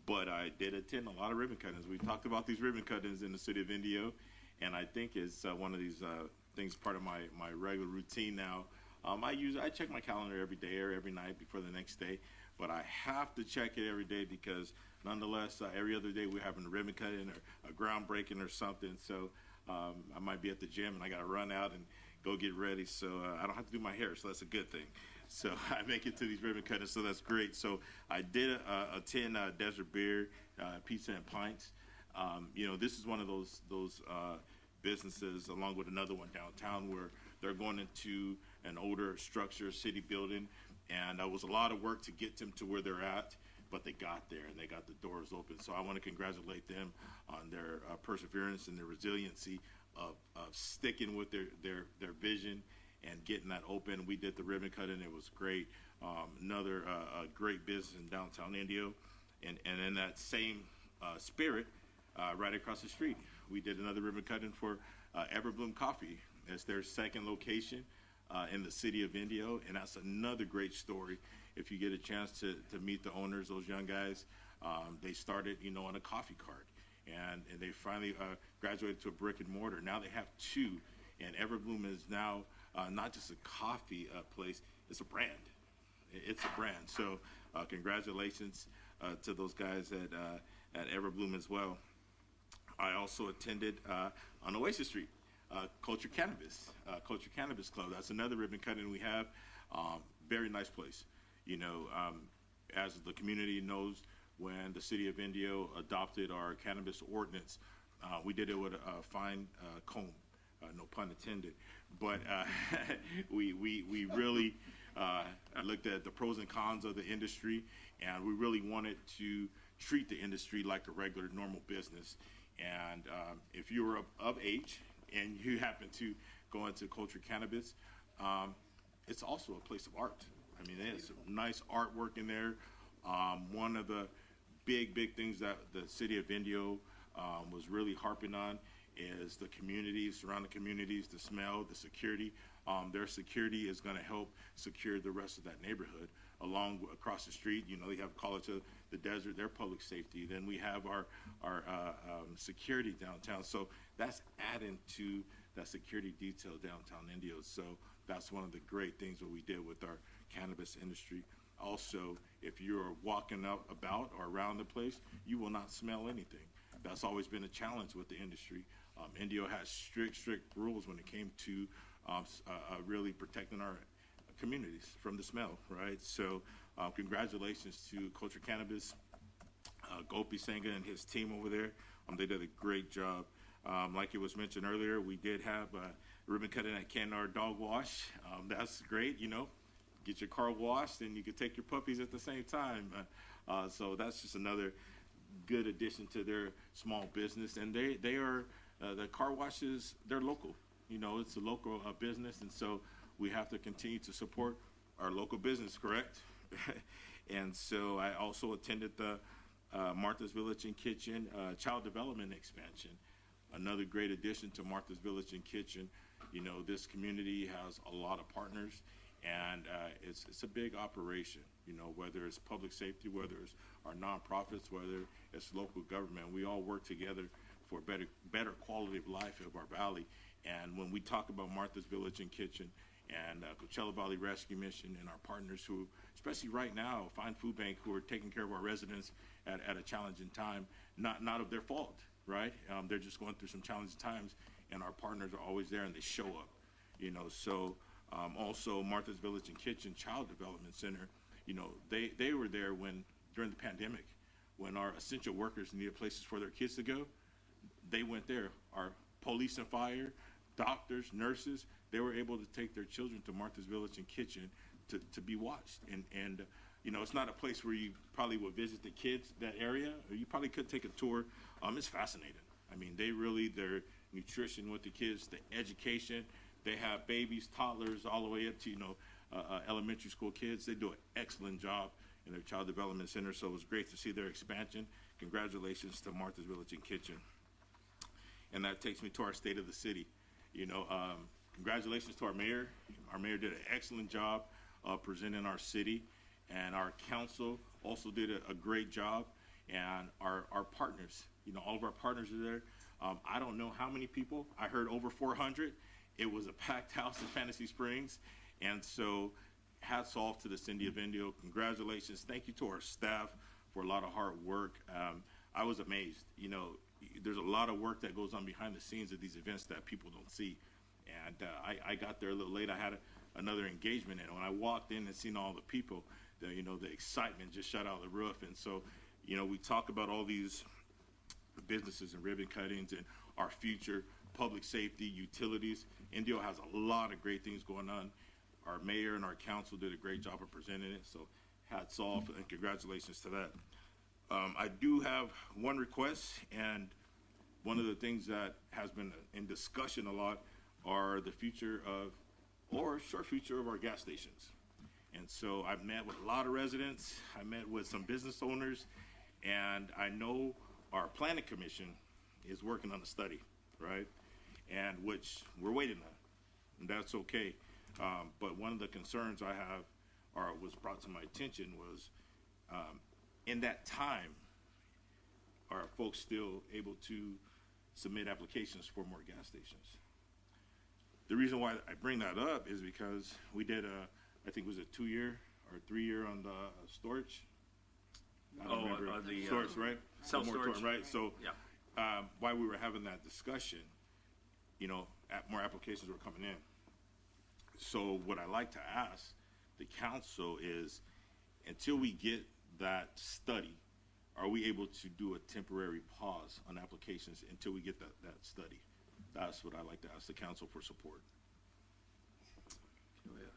but I did attend a lot of ribbon cuttings. We talked about these ribbon cuttings in the city of Indio, and I think it's one of these things, part of my regular routine now. I check my calendar every day or every night before the next day, but I have to check it every day because nonetheless, every other day we're having a ribbon cutting or a groundbreaking or something. So I might be at the gym and I got to run out and go get ready. So I don't have to do my hair, so that's a good thing. So I make it to these ribbon cuttings, so that's great. So I did attend Desert Beer, Pizza and Pints. This is one of those businesses, along with another one downtown, where they're going into an older structure, city building, and it was a lot of work to get them to where they're at, but they got there and they got the doors open. So I want to congratulate them on their perseverance and their resiliency of sticking with their vision and getting that open. We did the ribbon cutting. It was great. Another great business in downtown Indio. And in that same spirit, right across the street, we did another ribbon cutting for Everbloom Coffee. It's their second location in the city of Indio, and that's another great story. If you get a chance to meet the owners, those young guys, they started, on a coffee cart, and they finally graduated to a brick and mortar. Now they have two, and Everbloom is now not just a coffee place, it's a brand. It's a brand. So congratulations to those guys at Everbloom as well. I also attended on Oasis Street, Culture Cannabis Club. That's another ribbon cutting we have. Very nice place. As the community knows, when the city of Indio adopted our cannabis ordinance, we did it with a fine comb, no pun intended. But we really looked at the pros and cons of the industry, and we really wanted to treat the industry like a regular, normal business. And if you were of age and you happen to go into Culture Cannabis, it's also a place of art. I mean, there's some nice artwork in there. One of the big things that the city of Indio was really harping on is the communities, surrounding communities, the smell, the security. Their security is going to help secure the rest of that neighborhood. Across the street, they have College of the Desert, their public safety. Then we have our security downtown. So that's adding to that security detail downtown Indio. So that's one of the great things that we did with our cannabis industry. Also, if you're walking about or around the place, you will not smell anything. That's always been a challenge with the industry. Indio has strict rules when it came to really protecting our communities from the smell, right? So congratulations to Culture Cannabis, Gopi Senga and his team over there. They did a great job. Like it was mentioned earlier, we did have ribbon cutting at Kennar Dog Wash. That's great, get your car washed and you can take your puppies at the same time. So that's just another good addition to their small business. And they are, the car washes, they're local. It's a local business, and so we have to continue to support our local business, correct? And so I also attended the Martha's Village and Kitchen Child Development Expansion. Another great addition to Martha's Village and Kitchen. This community has a lot of partners, and it's a big operation. Whether it's public safety, whether it's our nonprofits, whether it's local government, we all work together for better quality of life of our valley. And when we talk about Martha's Village and Kitchen and Coachella Valley Rescue Mission and our partners who, especially right now, Fine Food Bank, who are taking care of our residents at a challenging time, not of their fault, right? They're just going through some challenging times, and our partners are always there and they show up, So also Martha's Village and Kitchen Child Development Center, they were there during the pandemic, when our essential workers needed places for their kids to go. They went there. Our police and fire, doctors, nurses, they were able to take their children to Martha's Village and Kitchen to be watched. And it's not a place where you probably would visit the kids, that area, or you probably could take a tour. It's fascinating. I mean, their nutrition with the kids, the education, they have babies, toddlers, all the way up to, elementary school kids. They do an excellent job in their child development center, so it was great to see their expansion. Congratulations to Martha's Village and Kitchen. And that takes me to our state of the city. Congratulations to our mayor. Our mayor did an excellent job presenting our city, and our council also did a great job, and our partners, all of our partners are there. I don't know how many people. I heard over 400. It was a packed house in Fantasy Springs, and so hats off to the city of Indio. Congratulations. Thank you to our staff for a lot of hard work. I was amazed. There's a lot of work that goes on behind the scenes of these events that people don't see. And I got there a little late. I had another engagement, and when I walked in and seen all the people, the excitement just shot out the roof. And so, we talk about all these businesses and ribbon cuttings and our future, public safety, utilities. Indio has a lot of great things going on. Our mayor and our council did a great job of presenting it, so hats off and congratulations to that. I do have one request, and one of the things that has been in discussion a lot are the future of, or short future of, our gas stations. And so I've met with a lot of residents, I met with some business owners, and I know our planning commission is working on a study, right? And which we're waiting on, and that's okay. But one of the concerns I have, or was brought to my attention, was in that time, are folks still able to submit applications for more gas stations? The reason why I bring that up is because we did I think it was a 2-year or 3-year on the storage. I don't remember. The storage, right? Self-storage. Right? So Yeah. while we were having that discussion, more applications were coming in. So what I like to ask the council is, until we get that study, are we able to do a temporary pause on applications until we get that study? That's what I like to ask the council for support.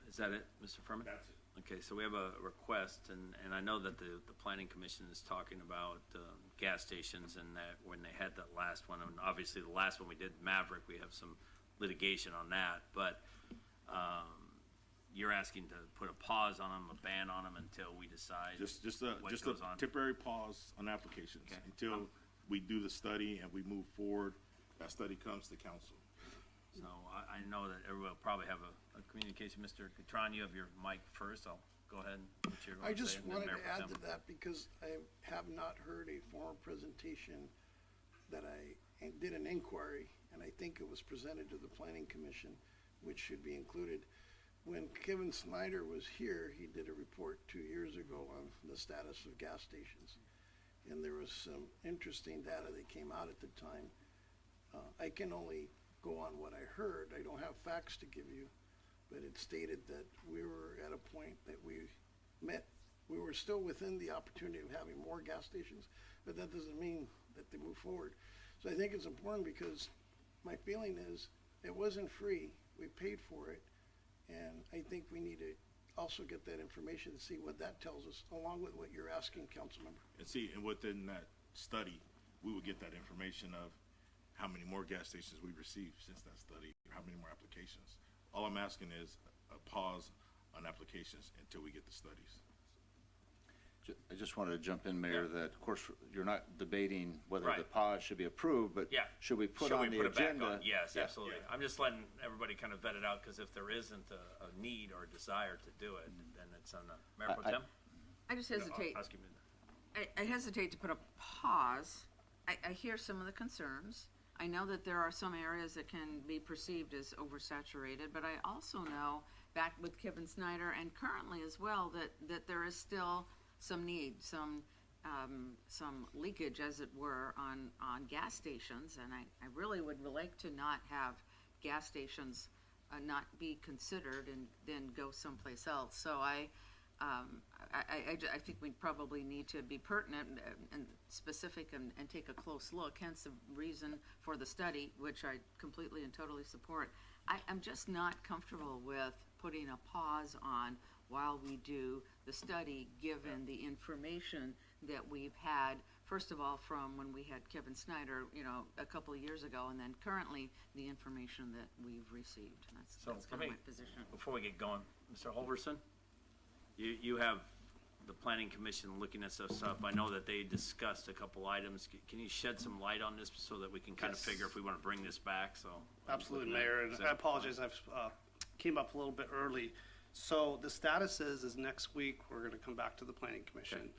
Is that it, Mr. Furman? That's it. Okay, so we have a request, and I know that the planning commission is talking about gas stations, and that when they had that last one, and obviously the last one we did, Maverick, we have some litigation on that, but you're asking to put a pause on them, a ban on them until we decide Just what a goes on? temporary pause on applications Okay. until we do the study and we move forward. That study comes to council. So I know that everyone will probably have a communication. Mr. Catron, you have your mic first. I'll go ahead and put your. I just and then wanted Mayor to Pro add Tem. to that because I have not heard a formal presentation that I did an inquiry, and I think it was presented to the Planning Commission, which should be included. When Kevin Snyder was here, he did a report 2 years ago on the status of gas stations. And there was some interesting data that came out at the time. I can only go on what I heard. I don't have facts to give you, but it stated that we were at a point that we were still within the opportunity of having more gas stations, but that doesn't mean that they move forward. So I think it's important because my feeling is it wasn't free. We paid for it. And I think we need to also get that information to see what that tells us, along with what you're asking, Councilmember. And within that study, we would get that information of how many more gas stations we received since that study, or how many more applications. All I'm asking is a pause on applications until we get the studies. I just wanted to jump in, Mayor, that of course you're not debating whether Right. the pause should be approved, but Yeah. should we put Should on we the put it back agenda? on? Yes, Yeah. absolutely. Yeah. I'm just letting everybody kind of vet it out, because if there isn't a need or a desire to do it, then it's on the Mayor Pro Tem. I just hesitate. I'll ask you a minute. I hesitate to put a pause. I hear some of the concerns. I know that there are some areas that can be perceived as oversaturated, but I also know, back with Kevin Snyder and currently as well, that there is still some need, some leakage, as it were, on gas stations. And I really would like to not have gas stations not be considered and then go someplace else. So I think we probably need to be pertinent and specific and take a close look, hence the reason for the study, which I completely and totally support. I'm just not comfortable with putting a pause on while we do the study, given the information that we've had, first of all, from when we had Kevin Snyder, a couple of years ago, and then currently the information that we've received. That's So kind of my position. Before we get going, Mr. Halvorson, you have the planning commission looking at stuff up, I know that they discussed a couple items. Can you shed some light on this so that we can kind of figure if we want to bring this back, so? Absolutely, Mayor, and I apologize, I've came up a little bit early. So the status is next week, we're gonna come back to the planning commission. Okay.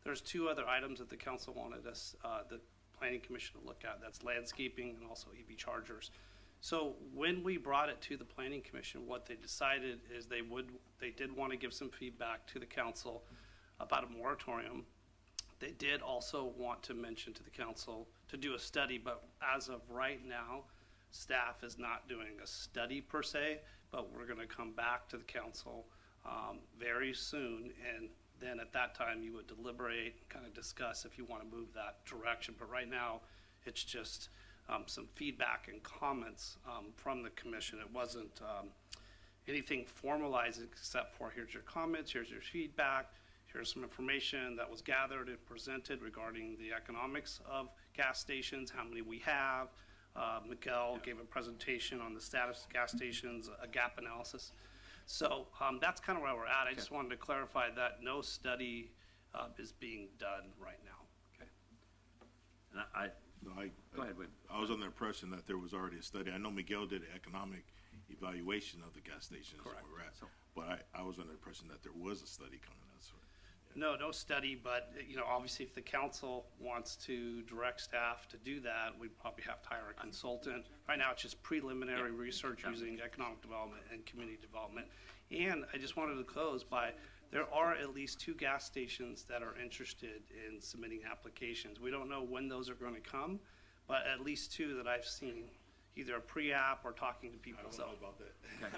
There's two other items that the council wanted us, the planning commission to look at, that's landscaping and also EV chargers. So when we brought it to the planning commission, what they decided is they did want to give some feedback to the council about a moratorium. They did also want to mention to the council to do a study, but as of right now, staff is not doing a study per se, but we're gonna come back to the council very soon, and then at that time, you would deliberate, kind of discuss if you want to move that direction. But right now, it's just some feedback and comments from the commission. It wasn't anything formalized except for here's your comments, here's your feedback, here's some information that was gathered and presented regarding the economics of gas stations, how many we have. Miguel gave a presentation on the status of gas stations, a gap analysis. So that's kind of where we're at. I just wanted to clarify that no study is being done right now. Okay. And go ahead, Wade. I was under the impression that there was already a study. I know Miguel did an economic evaluation of the gas stations where we're at. But I was under the impression that there was a study coming out. So, yeah. No study, but obviously if the council wants to direct staff to do that, we'd probably have to hire a consultant. Right now, it's just preliminary research using economic development and community development. And I just wanted to close by, there are at least 2 gas stations that are interested in submitting applications. We don't know when those are going to come, but at least 2 that I've seen, either a pre-app or talking to people. I don't know about that. Okay.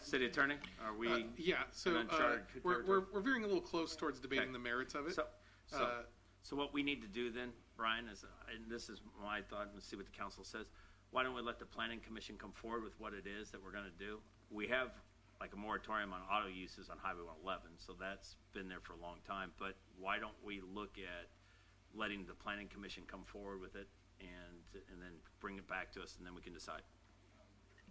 City Attorney, are we? Yeah, so in uncharted we're territory? veering a little close towards debating Okay. the merits of it. So what we need to do then, Brian, is, and this is my thought, and see what the council says, why don't we let the planning commission come forward with what it is that we're gonna do? We have like a moratorium on auto uses on Highway 111, so that's been there for a long time, but why don't we look at letting the planning commission come forward with it and then bring it back to us, and then we can decide?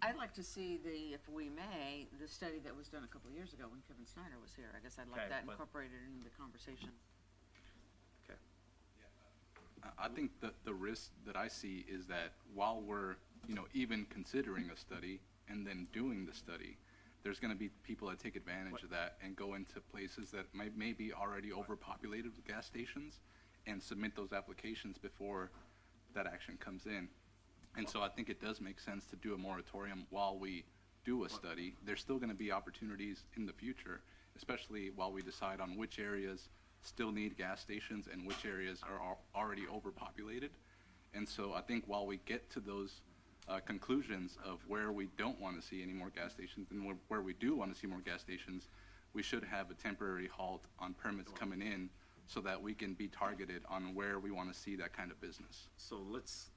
I'd like to see if we may, the study that was done a couple of years ago when Kevin Snyder was here. I guess I'd like Okay, that but- incorporated into the conversation. Okay. I think the risk that I see is that while we're, even considering a study and then doing the study, there's going to be people that take advantage of that and go into places that may be already overpopulated with gas stations and submit those applications before that action comes in. And so I think it does make sense to do a moratorium while we do a study. There's still going to be opportunities in the future, especially while we decide on which areas still need gas stations and which areas are already overpopulated. And so I think while we get to those conclusions of where we don't want to see any more gas stations and where we do want to see more gas stations, we should have a temporary halt on permits coming in so that we can be targeted on where we want to see that kind of business. So let's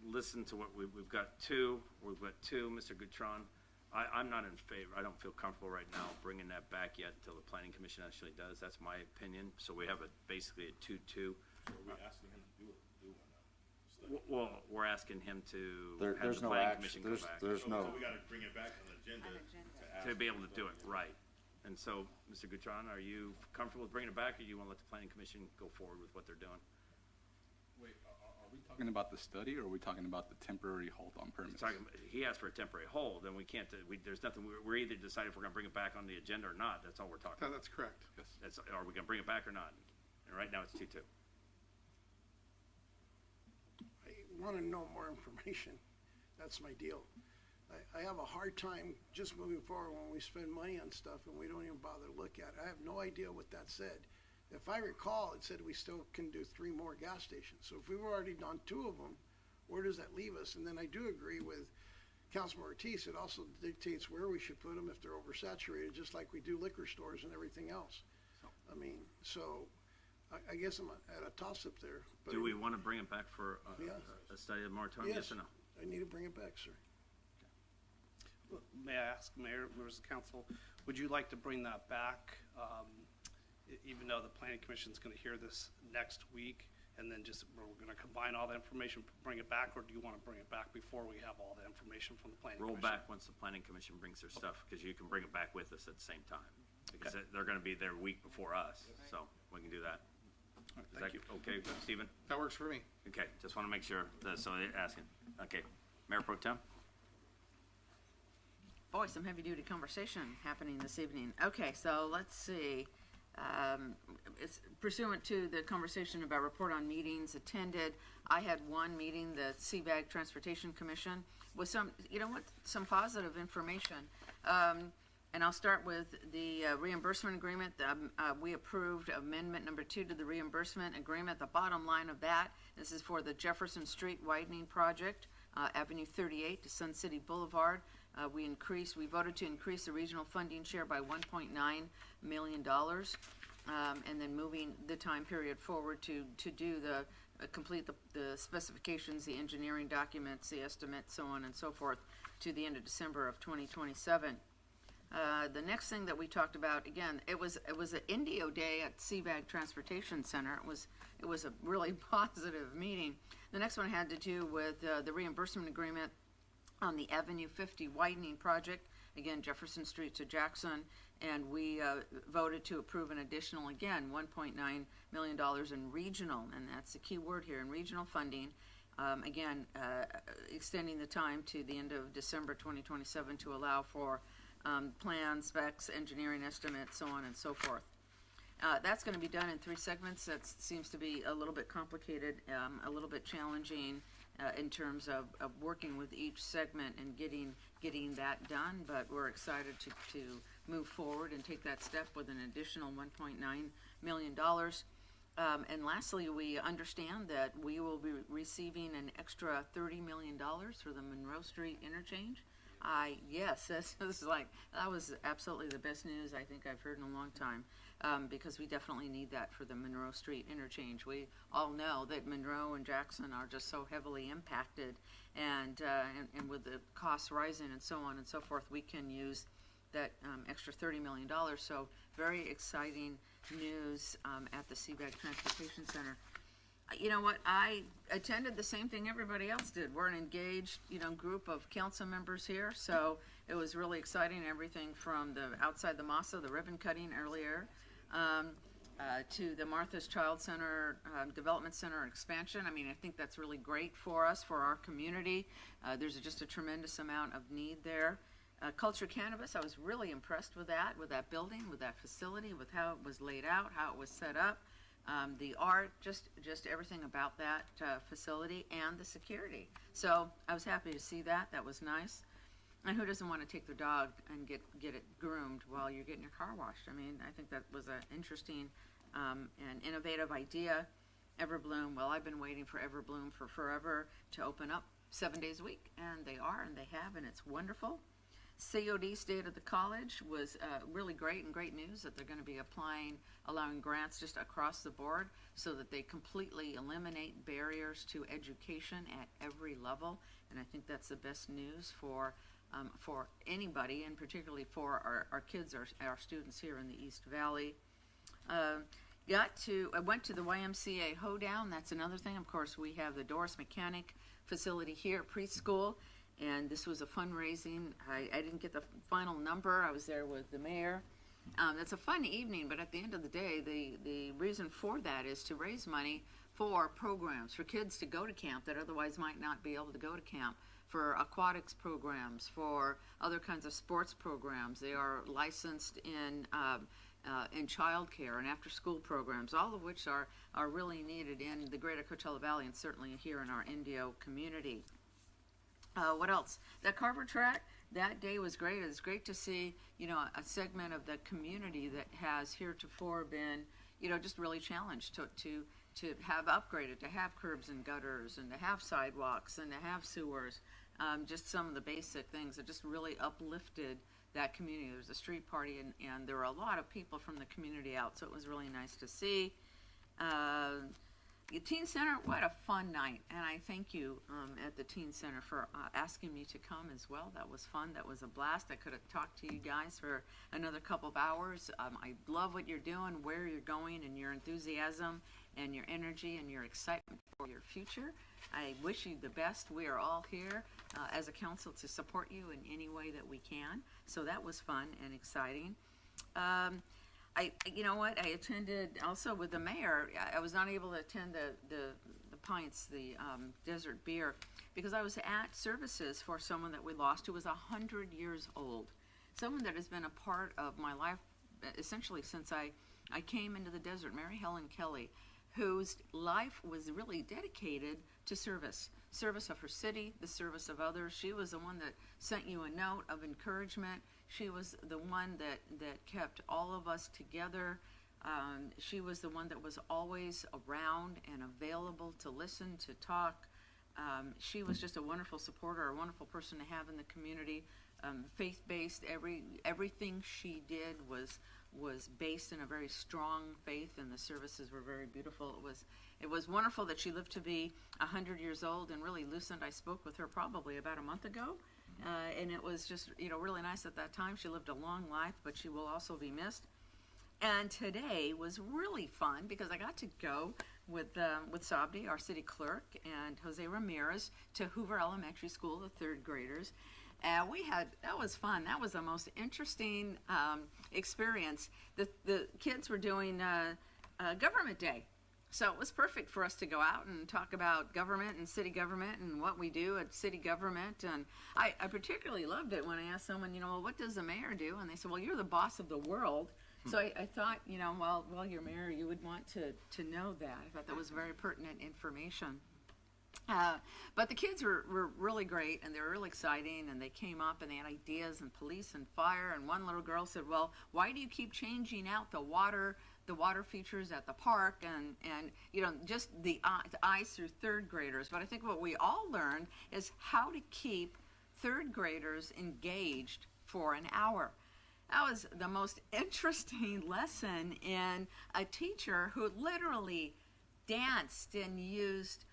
listen to what we've got 2. We've got 2, Mr. Gutron. I'm not in favor. I don't feel comfortable right now bringing that back yet until the planning commission actually does. That's my opinion. So we have basically a 2-2. So are we asking him to do one now? Well, we're asking him to have There's the no planning action, commission come back. there's no, So we gotta bring it back on the agenda To be able to do it right. And so, Mr. Gutron, are you comfortable with bringing it back, or do you want to let the planning commission go forward with what they're doing? Wait, are we talking about the study or are we talking about the temporary halt on permits? He asked for a temporary hold, and we can't, there's nothing, we're either deciding if we're going to bring it back on the agenda or not. That's all we're talking about. That's correct. Yes. Are we going to bring it back or not? And right now, it's 2-2. I want to know more information. That's my deal. I have a hard time just moving forward when we spend money on stuff and we don't even bother to look at it. I have no idea what that said. If I recall, it said we still can do 3 more gas stations. So if we've already done 2 of them, where does that leave us? And then I do agree with Councilman Ortiz. It also dictates where we should put them if they're oversaturated, just like we do liquor stores and everything else. I mean, so I guess I'm at a toss-up there. But Do we want to bring it back for a study of moratorium, yes or no? I need to bring it back, sir. May I ask, Mayor, members of council, would you like to bring that back, even though the planning commission's going to hear this next week, and then just we're going to combine all the information, bring it back, or do you want to bring it back before we have all the information from the planning Roll commission? back once the planning commission brings their stuff, because you can bring it back with us at the same time. because they're gonna be there a week before us, so we can do that. Is that okay, Stephen? That works for me. Okay, just wanna make sure, so they're asking. Okay, Mayor Pro Tem? Boy, some heavy-duty conversation happening this evening. Okay, so let's see. It's pursuant to the conversation about report on meetings attended. I had one meeting, the CBAG Transportation Commission, with some, some positive information. And I'll start with the reimbursement agreement. We approved amendment number 2 to the reimbursement agreement. The bottom line of that, this is for the Jefferson Street widening project, Avenue 38 to Sun City Boulevard. We voted to increase the regional funding share by $1.9 million, and then moving the time period forward to do complete the specifications, the engineering documents, the estimates, so on and so forth, to the end of December of 2027. The next thing that we talked about, again, it was an Indio day at CBAG Transportation Center. It was a really positive meeting. The next one had to do with the reimbursement agreement on the Avenue 50 widening project, again, Jefferson Street to Jackson, and we voted to approve an additional, again, $1.9 million in regional, and that's the key word here, in regional funding, extending the time to the end of December 2027 to allow for plans, specs, engineering estimates, so on and so forth. That's going to be done in 3 segments. That seems to be a little bit complicated, a little bit challenging in terms of working with each segment and getting that done, but we're excited to move forward and take that step with an additional $1.9 million. And lastly, we understand that we will be receiving an extra $30 million for the Monroe Street interchange. Yes, that was absolutely the best news I think I've heard in a long time, because we definitely need that for the Monroe Street interchange. We all know that Monroe and Jackson are just so heavily impacted, and with the costs rising and so on and so forth, we can use that extra $30 million. So very exciting news at the CBAG Transportation Center. You know what, I attended the same thing everybody else did. We're an engaged, group of council members here, so it was really exciting. Everything from the outside the MASA, the ribbon cutting earlier, to the Martha's Child Center, Development Center expansion. I mean, I think that's really great for us, for our community. There's just a tremendous amount of need there. Culture Cannabis, I was really impressed with that building, with that facility, with how it was laid out, how it was set up. The art, just everything about that facility, and the security. So I was happy to see that. That was nice. And who doesn't want to take their dog and get it groomed while you're getting your car washed? I mean, I think that was an interesting and innovative idea. Everbloom, well, I've been waiting for Everbloom for forever to open up 7 days a week, and they are, and they have, and it's wonderful. COD State of the College was really great, and great news that they're going to be allowing grants just across the board so that they completely eliminate barriers to education at every level. And I think that's the best news for anybody, and particularly for our kids, our students here in the East Valley. I went to the YMCA Hoedown. That's another thing. Of course, we have the Doris Mechanic facility here, preschool. And this was a fundraising. I didn't get the final number. I was there with the mayor. It's a fun evening, but at the end of the day, the reason for that is to raise money for programs, for kids to go to camp that otherwise might not be able to go to camp, for aquatics programs, for other kinds of sports programs. They are licensed in childcare and after-school programs, all of which are really needed in the greater Coachella Valley and certainly here in our Indio community. What else? The Carver track, that day was great. It was great to see, a segment of the community that has heretofore been, just really challenged to have upgraded, to have curbs and gutters, and to have sidewalks, and to have sewers. Just some of the basic things that just really uplifted that community. There was a street party, and there were a lot of people from the community out, so it was really nice to see. The Teen Center, what a fun night, and I thank you at the Teen Center for asking me to come as well. That was fun. That was a blast. I could have talked to you guys for another couple of hours. I love what you're doing, where you're going, and your enthusiasm and your energy and your excitement for your future. I wish you the best. We are all here as a council to support you in any way that we can. So that was fun and exciting. You know what, I attended also with the mayor. I was not able to attend the Pints, the Desert Beer, because I was at services for someone that we lost who was 100 years old. Someone that has been a part of my life essentially since I came into the desert, Mary Helen Kelly, whose life was really dedicated to service of her city, the service of others. She was the one that sent you a note of encouragement. She was the one that kept all of us together. She was the one that was always around and available to listen, to talk. She was just a wonderful supporter, a wonderful person to have in the community. Faith-based, everything she did was based in a very strong faith, and the services were very beautiful. It was wonderful that she lived to be 100 years old and really loosened. I spoke with her probably about a month ago, and it was just really nice at that time. She lived a long life, but she will also be missed. And today was really fun because I got to go with Sabdi, our city clerk, and Jose Ramirez to Hoover Elementary School, the third graders. That was fun. That was the most interesting experience. The kids were doing Government Day. So it was perfect for us to go out and talk about government and city government and what we do at city government. And I particularly loved it when I asked someone, well, what does the mayor do? And they said, well, you're the boss of the world. So I thought, well, you're mayor, you would want to know that. I thought that was very pertinent information. But the kids were really great, and they were really exciting, and they came up and they had ideas and police and fire. And one little girl said, well, why do you keep changing out the water features at the park and just the eyes through third graders? But I think what we all learned is how to keep third graders engaged for an hour. That was the most interesting lesson in a teacher who literally danced and used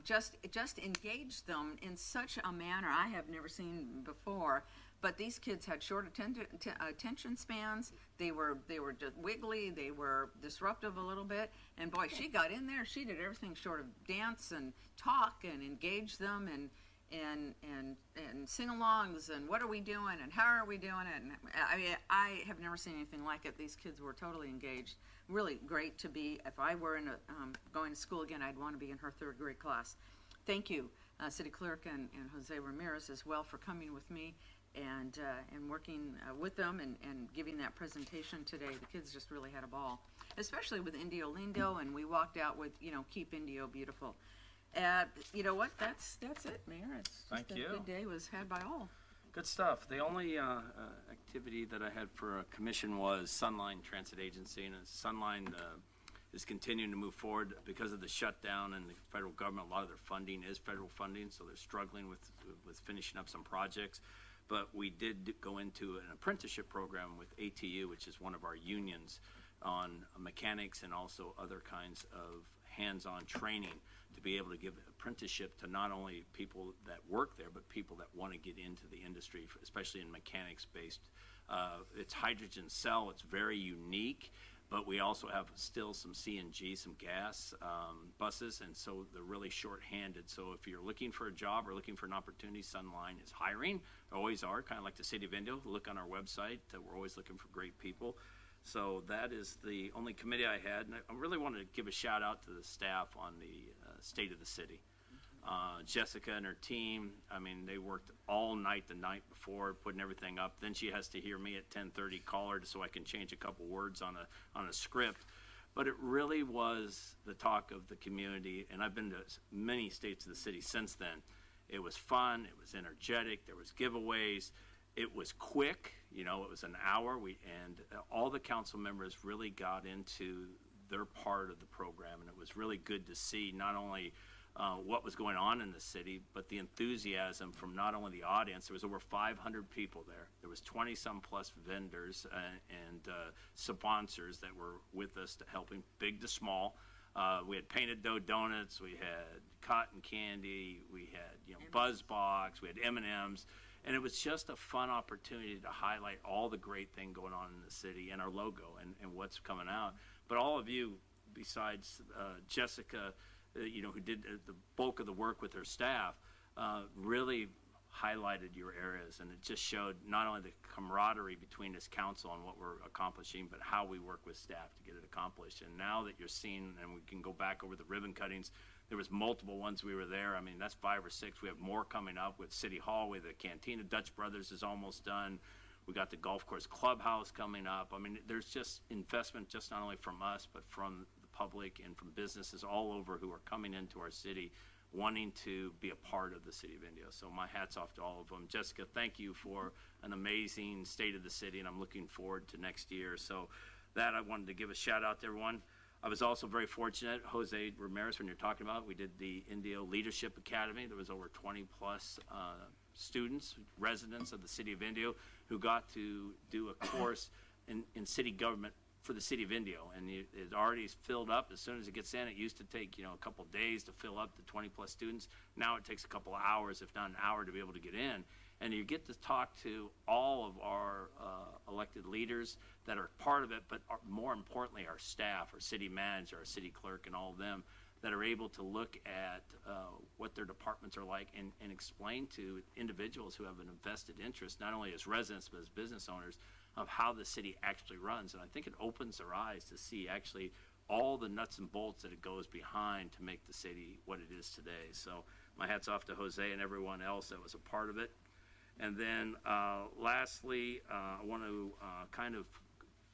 just engaged them in such a manner I have never seen before. But these kids had short attention spans. They were just wiggly. They were disruptive a little bit. And boy, she got in there. She did everything short of dance and talk and engage them and sing-alongs and what are we doing and how are we doing it. And I have never seen anything like it. These kids were totally engaged. Really great to be. If I were going to school again, I'd want to be in her third grade class. Thank you, City Clerk and Jose Ramirez as well for coming with me and working with them and giving that presentation today. The kids just really had a ball, especially with Indio Lindo, and we walked out with, Keep Indio Beautiful. You know what? That's it, Mayor. It's just a good day was had by all. Good stuff. The only activity that I had for a commission was Sunline Transit Agency, and Sunline is continuing to move forward because of the shutdown and the federal government. A lot of their funding is federal funding, so they're struggling with finishing up some projects. But we did go into an apprenticeship program with ATU, which is one of our unions, on mechanics and also other kinds of hands-on training to be able to give apprenticeship to not only people that work there, but people that want to get into the industry, especially in mechanics-based. It's hydrogen cell. It's very unique, but we also have still some CNG, some gas buses, and so they're really short-handed. So if you're looking for a job or looking for an opportunity, Sunline is hiring. They always are, kind of like the City of Indio. Look on our website. We're always looking for great people. So that is the only committee I had. And I really wanted to give a shout out to the staff on the state of the city. Jessica and her team, they worked all night the night before putting everything up. Then she has to hear me at 10:30, call her so I can change a couple words on a script. But it really was the talk of the community, and I've been to many states of the city since then. It was fun, it was energetic, there was giveaways. It was quick, it was an hour, and all the council members really got into their part of the program, and it was really good to see not only what was going on in the city, but the enthusiasm from not only the audience. There was over 500 people there. There was 20-some plus vendors and sponsors that were with us, helping big to small. We had painted dough donuts, we had cotton candy, we had Buzz Box, we had M&Ms. And it was just a fun opportunity to highlight all the great thing going on in the city and our logo and what's coming out. But all of you, besides Jessica, who did the bulk of the work with her staff, really highlighted your areas, and it just showed not only the camaraderie between this council and what we're accomplishing, but how we work with staff to get it accomplished. And now that you're seeing, and we can go back over the ribbon cuttings, there was multiple ones we were there. I mean, that's 5 or 6. We have more coming up with City Hall, with the Cantina. Dutch Brothers is almost done. We got the golf course clubhouse coming up. I mean, there's just investment, just not only from us, but from the public and from businesses all over who are coming into our city, wanting to be a part of the city of Indio. So my hat's off to all of them. Jessica, thank you for an amazing state of the city, and I'm looking forward to next year. So that, I wanted to give a shout out to everyone. I was also very fortunate, Jose Ramirez, when you're talking about, we did the Indio Leadership Academy. There was over 20 plus students, residents of the city of Indio, who got to do a course in city government for the city of Indio, and it already is filled up as soon as it gets in. It used to take, a couple of days to fill up the 20 plus students. Now it takes a couple of hours, if not an hour, to be able to get in. And you get to talk to all of our elected leaders that are part of it, but more importantly, our staff, our city manager, our city clerk, and all of them that are able to look at what their departments are like and explain to individuals who have an invested interest, not only as residents, but as business owners, of how the city actually runs. And I think it opens their eyes to see actually all the nuts and bolts that it goes behind to make the city what it is today. So my hat's off to Jose and everyone else that was a part of it. And then lastly, I want to kind of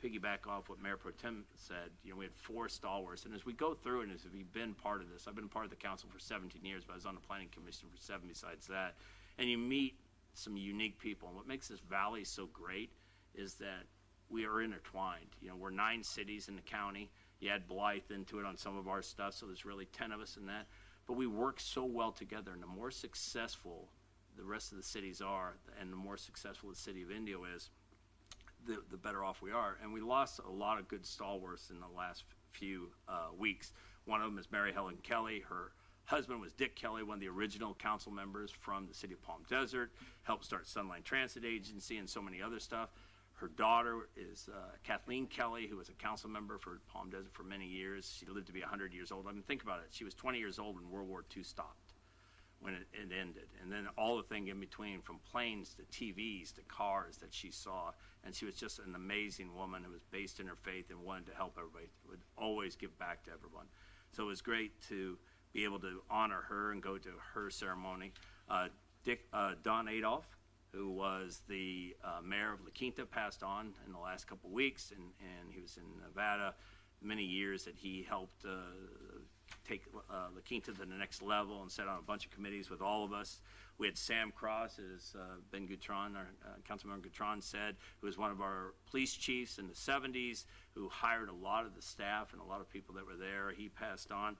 piggyback off what Mayor Pro Tem said. We had 4 stalwarts, and as we go through, and as you've been part of this, I've been part of the council for 17 years, but I was on the planning commission for 7 besides that, and you meet some unique people. And what makes this valley so great is that we are intertwined. We're 9 cities in the county. You add Blythe into it on some of our stuff, so there's really 10 of us in that. But we work so well together, and the more successful the rest of the cities are, and the more successful the city of Indio is, the better off we are. And we lost a lot of good stalwarts in the last few weeks. One of them is Mary Helen Kelly. Her husband was Dick Kelly, one of the original council members from the city of Palm Desert, helped start Sunline Transit Agency and so many other stuff. Her daughter is Kathleen Kelly, who was a council member for Palm Desert for many years. She lived to be 100 years old. I mean, think about it. She was 20 years old when World War II stopped, when it ended. And then all the thing in between, from planes to TVs to cars that she saw. And she was just an amazing woman who was based in her faith and wanted to help everybody, would always give back to everyone. So it was great to be able to honor her and go to her ceremony. Don Adolph, who was the mayor of La Quinta, passed on in the last couple of weeks, and he was in Nevada many years that he helped take La Quinta to the next level and set on a bunch of committees with all of us. We had Sam Cross, as Ben Gutron, our Councilmember Gutron said, who was one of our police chiefs in the 70s, who hired a lot of the staff and a lot of people that were there. He passed on.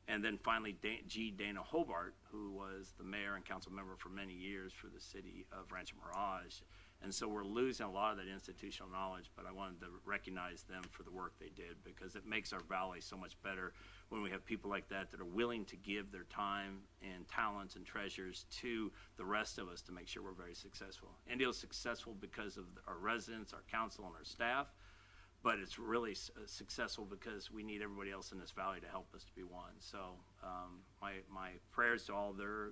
And then finally, Dana Hobart, who was the mayor and council member for many years for the city of Rancho Mirage. And so we're losing a lot of that institutional knowledge, but I wanted to recognize them for the work they did, because it makes our valley so much better when we have people like that that are willing to give their time and talents and treasures to the rest of us to make sure we're very successful. Indio is successful because of our residents, our council, and our staff, but it's really successful because we need everybody else in this valley to help us to be one. So my prayers to all their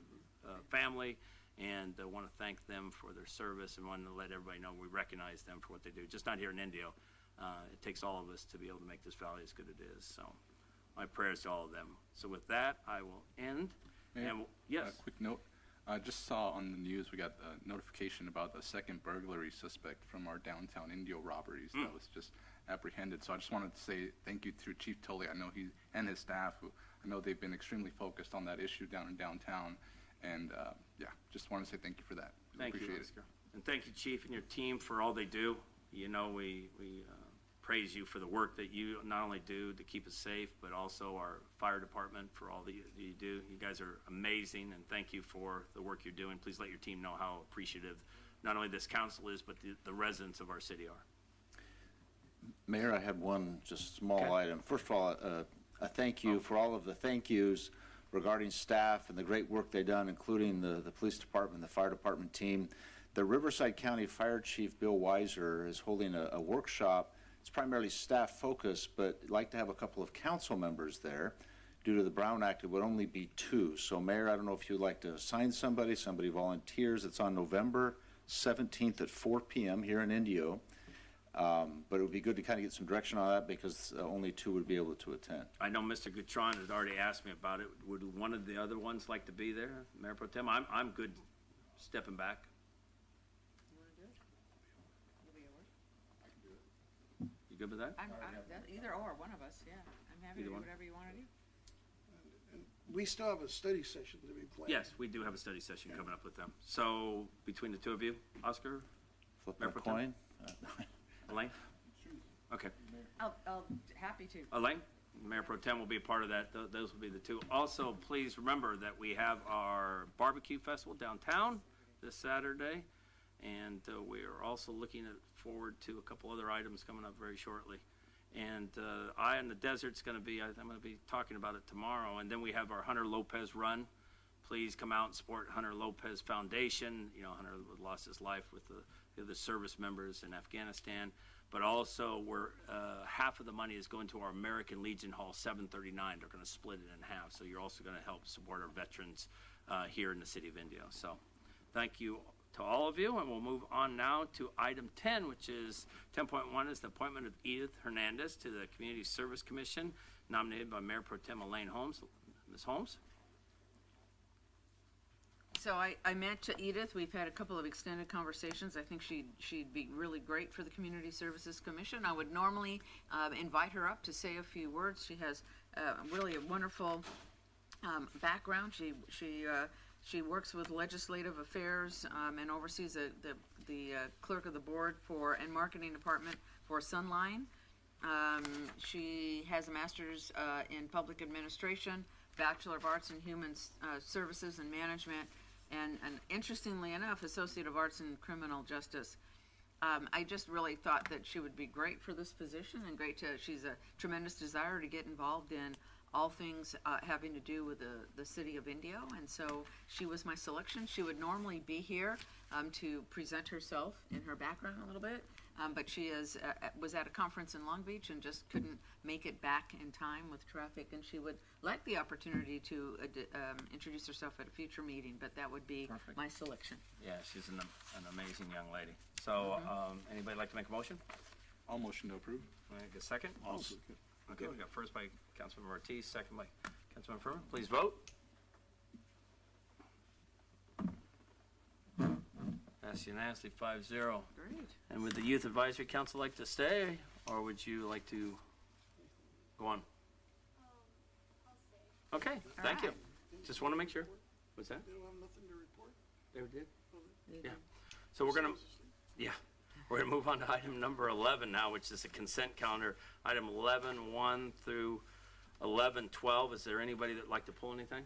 family, and I want to thank them for their service and want to let everybody know we recognize them for what they do. Just not here in Indio. It takes all of us to be able to make this valley as good as it is. So my prayers to all of them. So with that, I will end. Yes. A quick note. I just saw on the news we got a notification about the second burglary suspect from our downtown Indio robberies that was just apprehended. So I just wanted to say thank you to Chief Tully. I know he and his staff, who I know they've been extremely focused on that issue down in downtown. And yeah, just want to say thank you for that. Thank you, appreciate it. And thank you, Chief, and your team for all they do. We praise you for the work that you not only do to keep us safe, but also our fire department for all that you do. You guys are amazing, and thank you for the work you're doing. Please let your team know how appreciative not only this council is, but the residents of our city are. Mayor, I had one just small item. First of all, a thank you for all of the thank yous regarding staff and the great work they've done, including the police department, the fire department team. The Riverside County Fire Chief Bill Weiser is holding a workshop. It's primarily staff focused, but I'd like to have a couple of council members there Due to the Brown Act, it would only be 2. So Mayor, I don't know if you'd like to assign somebody volunteers. It's on November 17th at 4 p.m. here in Indio. But it would be good to kind of get some direction on that because only 2 would be able to attend. I know Mr. Gutron had already asked me about it. Would one of the other ones like to be there, Mayor Pro Tem? I'm good stepping back. You good with that? Either or, one of us, yeah. I'm happy to do whatever you want to do. And we still have a study session to be planned. Yes, we do have a study session coming up with them. So between the two of you, Oscar, Flip Mayor a Pro Tem? coin. Elaine? Okay. I'll happy to. Elaine, Mayor Pro Tem will be a part of that. Those will be the two. Also, please remember that we have our barbecue festival downtown this Saturday, and we are also looking forward to a couple other items coming up very shortly. And Eye on the Desert's going to be, I'm going to be talking about it tomorrow. And then we have our Hunter Lopez run. Please come out and support Hunter Lopez Foundation. You know, Hunter lost his life with the service members in Afghanistan. But also, half of the money is going to our American Legion Hall 739. They're going to split it in half. So you're also going to help support our veterans here in the city of Indio. So thank you to all of you. And we'll move on now to item 10, which is 10.1 is the appointment of Edith Hernandez to the Community Service Commission, nominated by Mayor Pro Tem Elaine Holmes. Ms. Holmes? So I met Edith. We've had a couple of extended conversations. I think she'd be really great for the Community Services Commission. I would normally invite her up to say a few words. She has really a wonderful background. She works with legislative affairs and oversees the clerk of the board and marketing department for Sunline. She has a master's in public administration, Bachelor of Arts in Human Services and Management, and interestingly enough, Associate of Arts in Criminal Justice. I just really thought that she would be great for this position and she's a tremendous desire to get involved in all things having to do with the city of Indio, and so she was my selection. She would normally be here to present herself and her background a little bit, but she was at a conference in Long Beach and just couldn't make it back in time with traffic, and she would like the opportunity to introduce herself at a future meeting, but that would be Perfect. my selection. Yeah, she's an amazing young lady. So anybody like to make a motion? I'll motion to approve. Make a second? Also, Okay, we got first by Councilmember Ortiz, second by Councilmember Furman. Please vote. Passed unanimously, 5-0. Great. And would the Youth Advisory Council like to stay, or would you like to go on? I'll stay. Okay, thank you. right. Just want to make sure. What's that? They don't have nothing to report? They did? Yeah. So we're gonna move on to item number 11 now, which is the consent calendar. Item 11-1 through 11-12. Is there anybody that'd like to pull anything?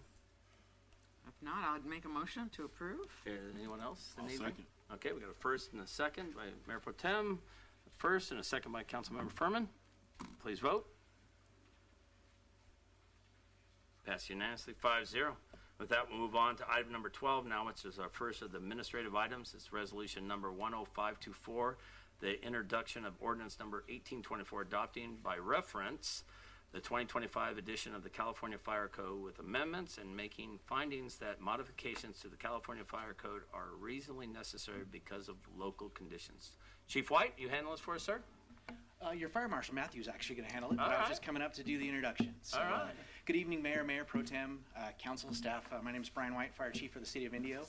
If not, I'd make a motion to approve. Anyone else? that I'll need one? second. Okay, we got a first and a second by Mayor Pro Tem, a first and a second by Councilmember Furman. Please vote. Passed unanimously, 5-0. With that, we'll move on to item number 12 now, which is our first of the administrative items. It's resolution number 10524, the introduction of ordinance number 1824, adopting by reference the 2025 edition of the California Fire Code with amendments and making findings that modifications to the California Fire Code are reasonably necessary because of local conditions. Chief White, you handle this for us, sir? Your Fire Marshal Matthew is actually going to handle it, but All I was right. just coming up to do the introduction. So, All right. Good evening, Mayor, Mayor Pro Tem, Council, staff. My name is Brian White, Fire Chief for the City of Indio.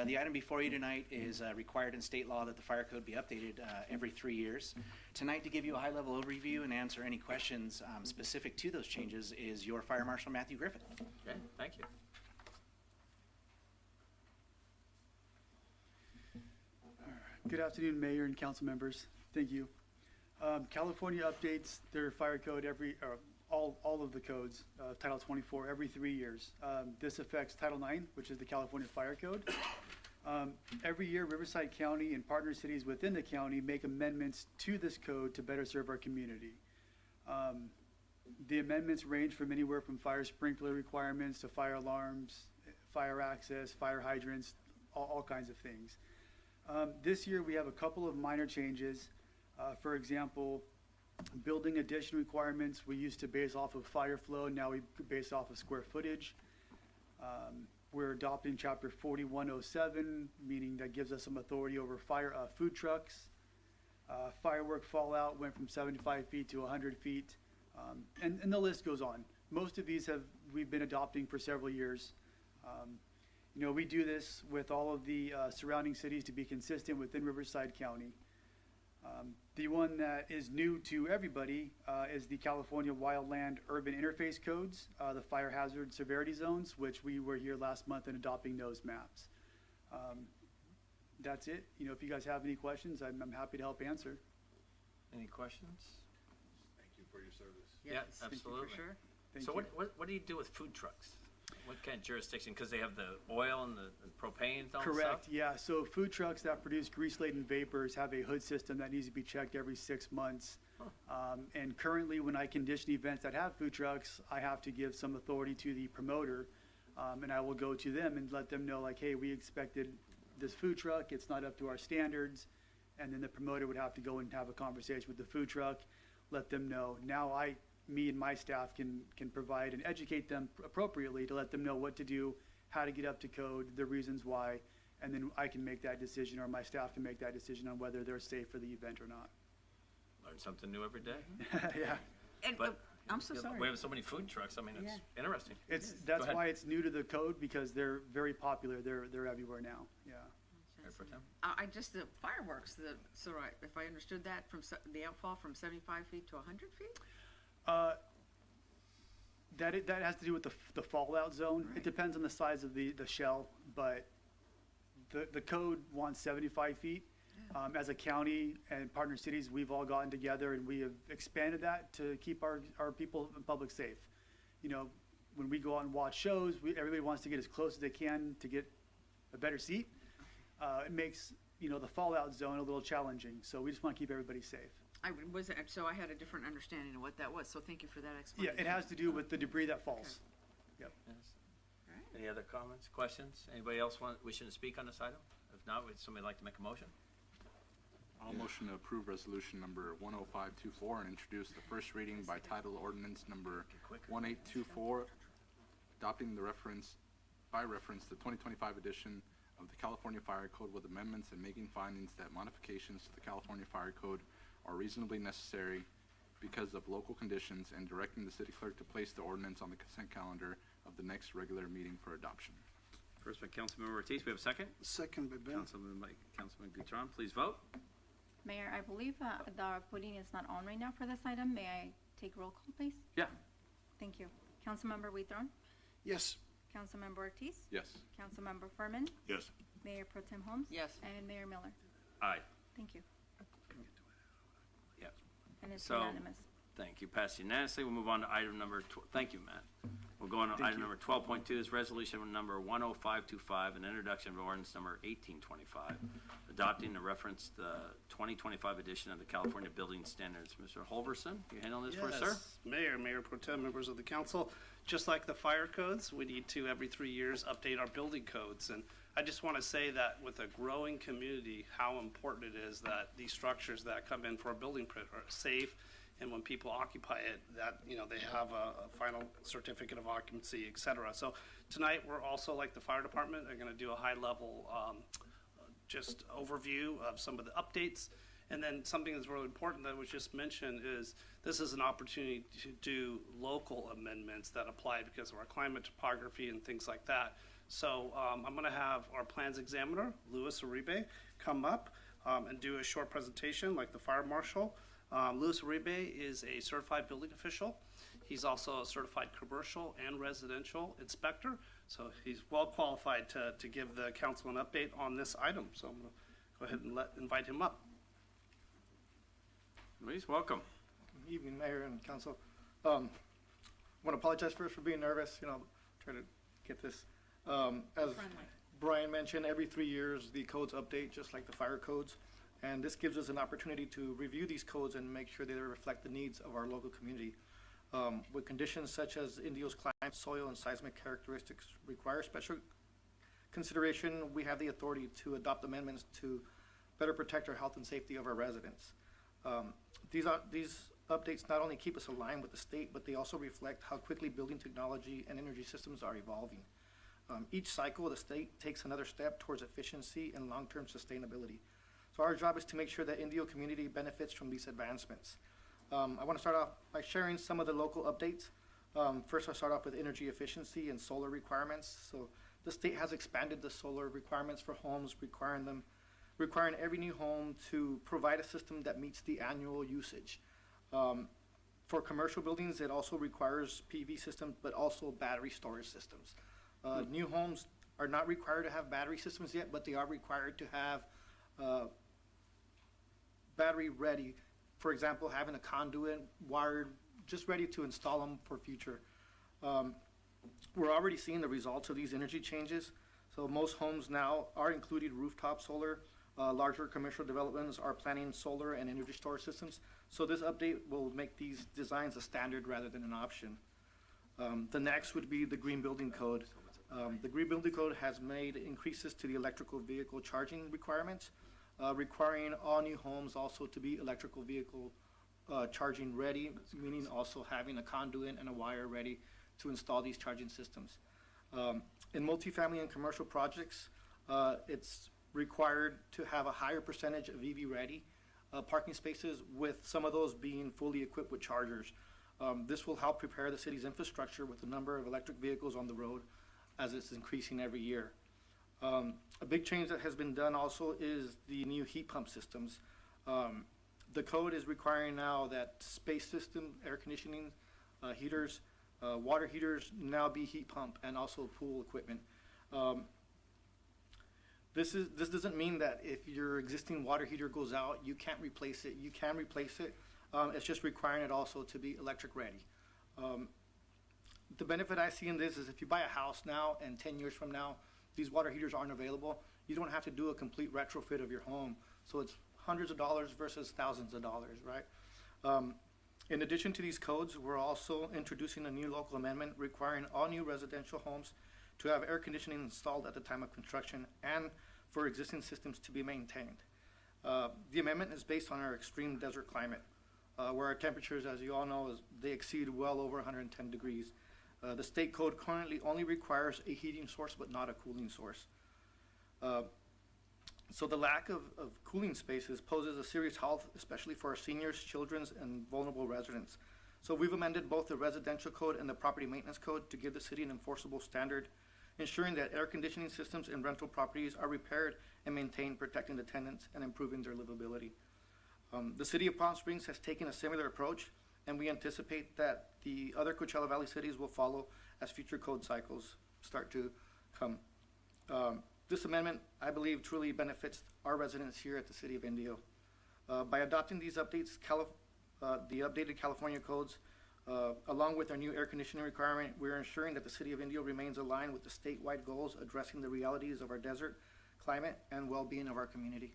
The item before you tonight is required in state law that the fire code be updated every 3 years. Tonight, to give you a high-level overview and answer any questions specific to those changes, is your Fire Marshal Matthew Griffin. Okay, thank you. Good afternoon, Mayor and council members. Thank you. California updates their fire code all of the codes, Title 24, every 3 years. This affects Title 9, which is the California Fire Code. Every year, Riverside County and partner cities within the county make amendments to this code to better serve our community. The amendments range from anywhere from fire sprinkler requirements to fire alarms, fire access, fire hydrants, all kinds of things. This year, we have a couple of minor changes. For example, Building addition requirements, we used to base off of fire flow, now we base off of square footage. We're adopting Chapter 4107, meaning that gives us some authority over food trucks. Firework fallout went from 75 feet to 100 feet, and the list goes on. Most of these we've been adopting for several years. We do this with all of the surrounding cities to be consistent within Riverside County. The one that is new to everybody is the California Wildland Urban Interface Codes, the fire hazard severity zones, which we were here last month in adopting those maps. That's it. If you guys have any questions, I'm happy to help answer. Any questions? Thank you for your service. Yes, absolutely. For sure. Thank So you. what do you do with food trucks? What kind of jurisdiction? Because they have the oil and the propane and all that Correct, stuff? yeah. So food trucks that produce grease-laden vapors have a hood system that needs to be checked every 6 months. And currently, when I condition events that have food trucks, I have to give some authority to the promoter, and I will go to them and let them know, like, hey, we expected this food truck, it's not up to our standards, and then the promoter would have to go and have a conversation with the food truck, let them know. Now me and my staff can provide and educate them appropriately to let them know what to do, how to get up to code, the reasons why, and then I can make that decision, or my staff can make that decision on whether they're safe for the event or not. Learn something new every day. Yeah. And, But I'm so sorry. we have so many food trucks. I mean, it's interesting. That's Go ahead. why it's new to the code, because they're very popular. They're everywhere now. Yeah. Mayor Pro Tem? The fireworks, so right, if I understood that, the outfall from 75 feet to 100 feet? That has to do with the fallout zone. It depends on the size of the shell, but the code wants 75 feet. As a county and partner cities, we've all gotten together and we have expanded that to keep our people and public safe. When we go out and watch shows, everybody wants to get as close as they can to get a better seat. It makes the fallout zone a little challenging, so we just want to keep everybody safe. So I had a different understanding of what that was, so thank you for that explanation. Yeah, it has to do with the debris that falls. Yep. Yes. Any other comments, questions? Anybody else wishing to speak on this item? If not, would somebody like to make a motion? I'll motion to approve resolution number 10524 and introduce the first reading by title ordinance number 1824, adopting the reference the 2025 edition of the California Fire Code with amendments and making findings that modifications to the California Fire Code are reasonably necessary because of local conditions, and directing the city clerk to place the ordinance on the consent calendar of the next regular meeting for adoption. First by Councilmember Ortiz. We have a second? Second by Ben. Councilman Gutron. Please vote. Mayor, I believe the voting is not on right now for this item. May I take roll call, please? Yeah. Thank you. Councilmember Huitron, Yes. Councilmember Ortiz, Yes. Councilmember Furman, Yes. Mayor Pro Tem Holmes, Yes. and Mayor Miller. Aye. Thank you. Yeah. And it's So- unanimous. Thank you. Passed unanimously. We'll move on to item number, thank you, Matt. We'll go on to item number 12.2 is resolution number 10525, an introduction of ordinance number 1825, adopting the reference the 2025 edition of the California Building Standards. Mr. Halvorson, you handle this for us, sir? Mayor Pro Tem, members of the council, just like the fire codes, we need to every 3 years update our building codes. And I just want to say that with a growing community, how important it is that these structures that come in for a building permit are safe, and when people occupy it, that they have a final certificate of occupancy, et cetera. So tonight, we're also, like the fire department, are going to do a high-level just overview of some of the updates. And then something that's really important that was just mentioned is this is an opportunity to do local amendments that apply because of our climate topography and things like that. So I'm going to have our plans examiner, Luis Uribe, come up and do a short presentation like the fire marshal. Luis Uribe is a certified building official. He's also a certified commercial and residential inspector. So he's well qualified to give the council an update on this item. So I'm going to go ahead and invite him up. Luis, welcome. Good evening, Mayor and Council. I want to apologize first for being nervous. Try to get this. As Brian mentioned, every 3 years the codes update, just like the fire codes. And this gives us an opportunity to review these codes and make sure they reflect the needs of our local community. With conditions such as Indio's climate, soil, and seismic characteristics require special consideration, we have the authority to adopt amendments to better protect our health and safety of our residents. These updates not only keep us aligned with the state, but they also reflect how quickly building technology and energy systems are evolving. Each cycle, the state takes another step towards efficiency and long-term sustainability. So our job is to make sure that Indio community benefits from these advancements. I want to start off by sharing some of the local updates. First, I'll start off with energy efficiency and solar requirements. So the state has expanded the solar requirements for homes, requiring every new home to provide a system that meets the annual usage. For commercial buildings, it also requires PV systems, but also battery storage systems. New homes are not required to have battery systems yet, but they are required to have battery ready. For example, having a conduit wired, just ready to install them for future. We're already seeing the results of these energy changes. So most homes now are including rooftop solar. Larger commercial developments are planning solar and energy storage systems. So this update will make these designs a standard rather than an option. The next would be the Green Building Code. The Green Building Code has made increases to the electrical vehicle charging requirements, requiring all new homes also to be electrical vehicle charging ready, meaning also having a conduit and a wire ready to install these charging systems. In multifamily and commercial projects, it's required to have a higher percentage of EV ready parking spaces, with some of those being fully equipped with chargers. This will help prepare the city's infrastructure with the number of electric vehicles on the road as it's increasing every year. A big change that has been done also is the new heat pump systems. The code is requiring now that space system, air conditioning, heaters, water heaters now be heat pump, and also pool equipment. This doesn't mean that if your existing water heater goes out, you can't replace it. You can replace it. It's just requiring it also to be electric ready. The benefit I see in this is if you buy a house now and 10 years from now, these water heaters aren't available, you don't have to do a complete retrofit of your home. So it's hundreds of dollars versus thousands of dollars, right? In addition to these codes, we're also introducing a new local amendment requiring all new residential homes to have air conditioning installed at the time of construction and for existing systems to be maintained. The amendment is based on our extreme desert climate, where our temperatures, as you all know, they exceed well over 110 degrees. The state code currently only requires a heating source, but not a cooling source. So the lack of cooling spaces poses a serious health, especially for our seniors, children's, and vulnerable residents. So we've amended both the residential code and the property maintenance code to give the city an enforceable standard, ensuring that air conditioning systems in rental properties are repaired and maintained, protecting the tenants and improving their livability. The city of Palm Springs has taken a similar approach, and we anticipate that the other Coachella Valley cities will follow as future code cycles start to come. This amendment, I believe, truly benefits our residents here at the City of Indio. By adopting these updates, the updated California codes, along with our new air conditioning requirement, we're ensuring that the City of Indio remains aligned with the statewide goals addressing the realities of our desert climate and well-being of our community.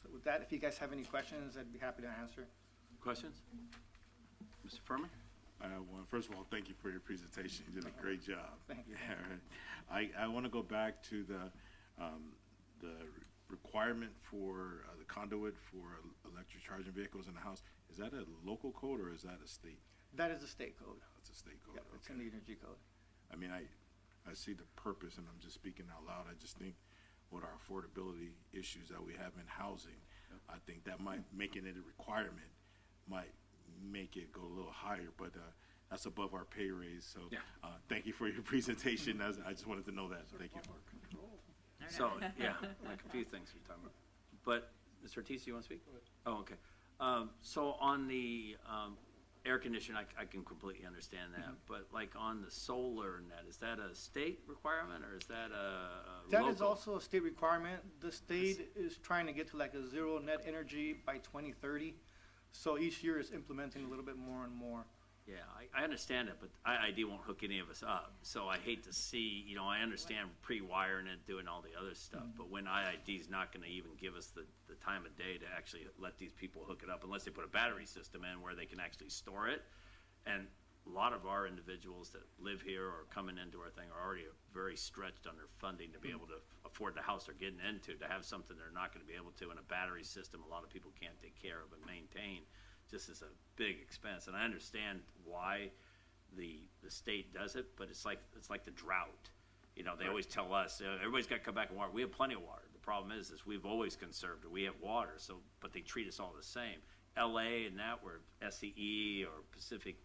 So with that, if you guys have any questions, I'd be happy to answer. Questions? Mr. Furman? Well, first of all, thank you for your presentation. You did a great job. Thank you. I want to go back to the requirement for the conduit for electric charging vehicles in the house. Is that a local code or is that a state? That is a state code. It's a state code. Yeah, it's in the energy code. I mean, I see the purpose, and I'm just speaking out loud. I just think with our affordability issues that we have in housing, I think that might making it a requirement might make it go a little higher, but that's above our pay raise. So thank you for your presentation. I just wanted to know that. Thank you. So, yeah, like a few things you're talking about. But, Mr. Ortiz, you want to speak? Oh, okay. So on the air conditioning, I can completely understand that. But like on the solar net, is that a state requirement or is that a That local? is also a state requirement. The state is trying to get to like a zero net energy by 2030. So each year is implementing a little bit more and more. Yeah, I understand it, but IID won't hook any of us up. So I hate to see, I understand pre-wiring it, doing all the other stuff, but when IID is not going to even give us the time of day to actually let these people hook it up unless they put a battery system in where they can actually store it. And a lot of our individuals that live here or coming into our thing are already very stretched under funding to be able to afford the house they're getting into. To have something they're not going to be able to in a battery system, a lot of people can't take care of and maintain. just is a big expense. And I understand why the state does it, but it's like the drought. You know, they always tell us, everybody's got to come back and water. We have plenty of water. The problem is we've always conserved it. We have water, but they treat us all the same. LA and that, where SCE or Pacific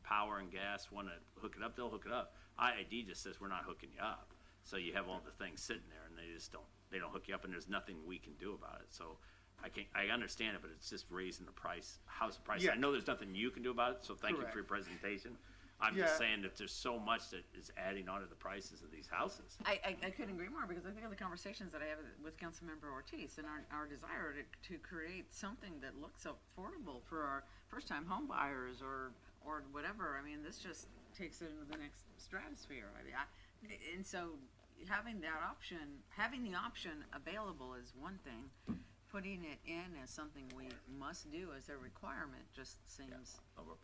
Power and Gas want to hook it up, they'll hook it up. IID just says we're not hooking you up. So you have all the things sitting there, and they don't hook you up, and there's nothing we can do about it. So I understand it, but it's just raising the price, house price. Yeah. I know there's nothing you can do about it, so thank you Correct. for your presentation. I'm just saying that there's so much that is adding on to the prices of these houses. I couldn't agree more, because I think of the conversations that I have with Councilmember Ortiz and our desire to create something that looks affordable for our first-time home buyers or whatever. I mean, this just takes it into the next stratosphere. And so having the option available is one thing. Putting it in as something we must do as a requirement just seems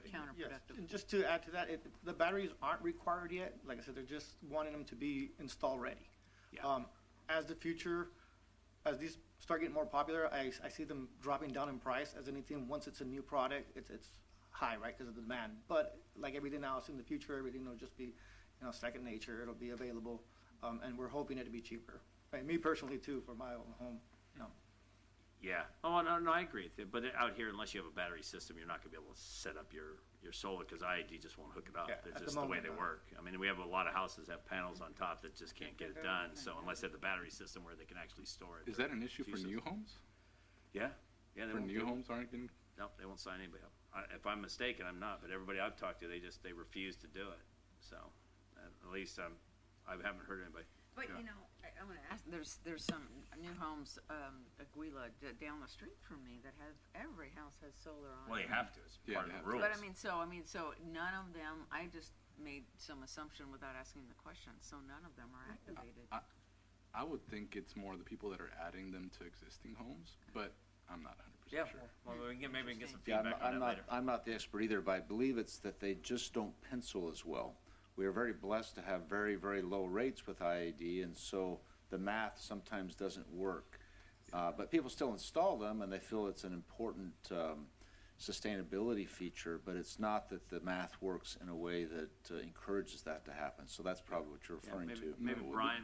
counterproductive. Yes, and just to add to that, the batteries aren't required yet. Like I said, they're just wanting them to be install ready. Yeah. As these start getting more popular, I see them dropping down in price. As anything, once it's a new product, it's high, right, because of the demand. But like everything else in the future, everything will just be, second nature. It'll be available, and we're hoping it to be cheaper. Right, me personally too, for my own home. Yeah. Oh, no, I agree with you. But out here, unless you have a battery system, you're not going to be able to set up your solar, because IID just won't hook it up. Yeah, It's just the way they work. I mean, we have a lot of houses that have panels on top that just can't get it done. So unless they have the battery system where they can actually store it. Is that an issue for new homes? Yeah. Yeah. For new homes aren't getting? No, they won't sign anybody up. If I'm mistaken, I'm not. But everybody I've talked to, they refuse to do it. So at least I haven't heard anybody. But I want to ask. There's some new homes, Aguila down the street from me that every house has solar on. Well, they have to. It's part of the rules. But so none of them. I just made some assumption without asking the question. So none of them are activated. I would think it's more the people that are adding them to existing homes, but I'm not 100% sure. Well, maybe we can get some feedback on that later. I'm not the expert either, but I believe it's that they just don't pencil as well. We are very blessed to have very, very low rates with IAD, and so the math sometimes doesn't work. But people still install them, and they feel it's an important sustainability feature, but it's not that the math works in a way that encourages that to happen. So that's probably what you're referring to. Maybe Brian,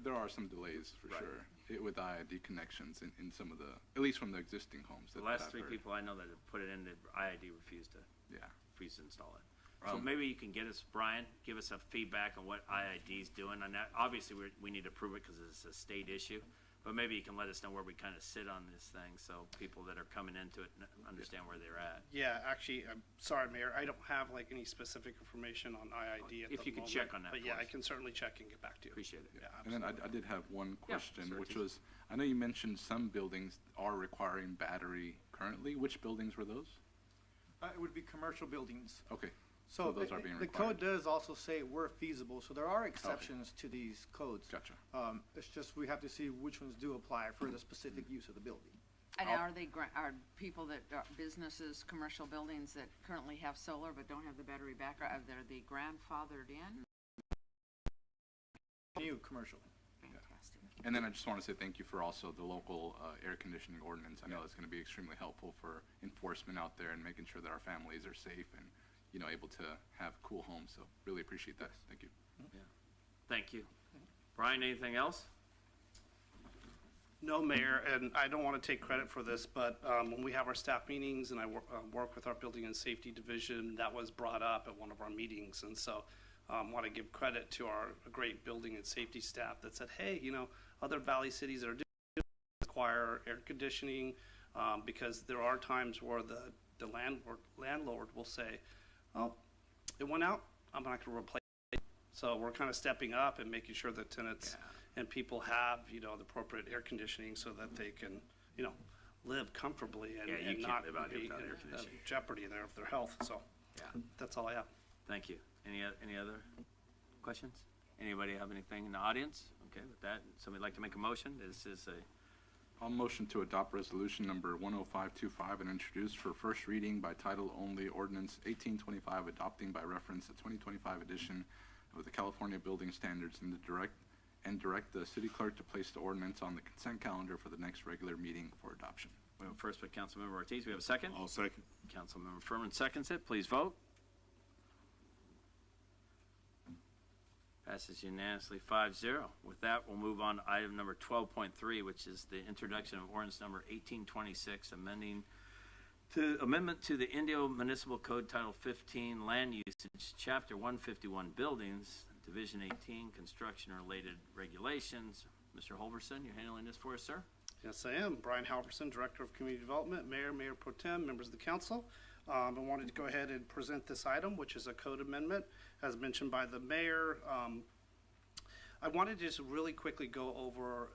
There are some delays for sure with IID connections in some of at least from the existing homes. The last three people I know that have put it in, the IID refused to install it. So maybe you can Brian, give us a feedback on what IID is doing on that. Obviously, we need to prove it because it's a state issue, but maybe you can let us know where we kind of sit on this thing so people that are coming into it understand where they're at. Yeah, actually, I'm sorry, Mayor, I don't have any specific information on IID at the moment. If you could check on that. But yeah, I can certainly check and get back to you. Appreciate it. Yeah, and then I did have one question, which was, I know you mentioned some buildings are requiring battery currently. Which buildings were those? It would be commercial buildings. Okay. So those are being the required. code does also say where feasible, so there are exceptions to these codes. Gotcha. It's just we have to see which ones do apply for the specific use of the building. And are people that are businesses, commercial buildings that currently have solar but don't have the battery backup, are they grandfathered in? New commercial. Fantastic. And then I just want to say thank you for also the local air conditioning ordinance. I know it's going to be extremely helpful for enforcement out there and making sure that our families are safe and able to have cool homes. So really appreciate that. Thank you. Yeah. Thank you. Brian, anything else? No, Mayor, and I don't want to take credit for this, but when we have our staff meetings and I work with our Building and Safety Division, that was brought up at one of our meetings. And so I want to give credit to our great Building and Safety staff that said, hey, other Valley cities that are doing require air conditioning because there are times where the landlord will say, oh, it went out, I'm not going to replace it. So we're kind of stepping up and making sure that tenants and people have, the appropriate air conditioning so that they can, live comfortably and not be in jeopardy there of their health. So that's all I have. Thank you. Any other questions? Anybody have anything in the audience? Okay, with that, somebody like to make a motion? This is I'll motion to adopt resolution number 10525 and introduce for first reading by title only ordinance 1825 adopting by reference the 2025 edition of the California Building Standards and direct the city clerk to place the ordinance on the consent calendar for the next regular meeting for adoption. We have first by Councilmember Ortiz. We have a second? I'll second. Councilmember Furman seconds it. Please vote. Passes unanimously 5-0. With that, we'll move on to item number 12.3, which is the introduction of ordinance number 1826, amendment to the Indio Municipal Code Title 15, Land Usage, Chapter 151, Buildings, Division 18, Construction Related Regulations. Mr. Halvorson, you're handling this for us, sir? Yes, I am. Brian Halvorson, Director of Community Development, Mayor, Mayor Pro Tem, members of the council. I wanted to go ahead and present this item, which is a code amendment, as mentioned by the mayor. I wanted to just really quickly go over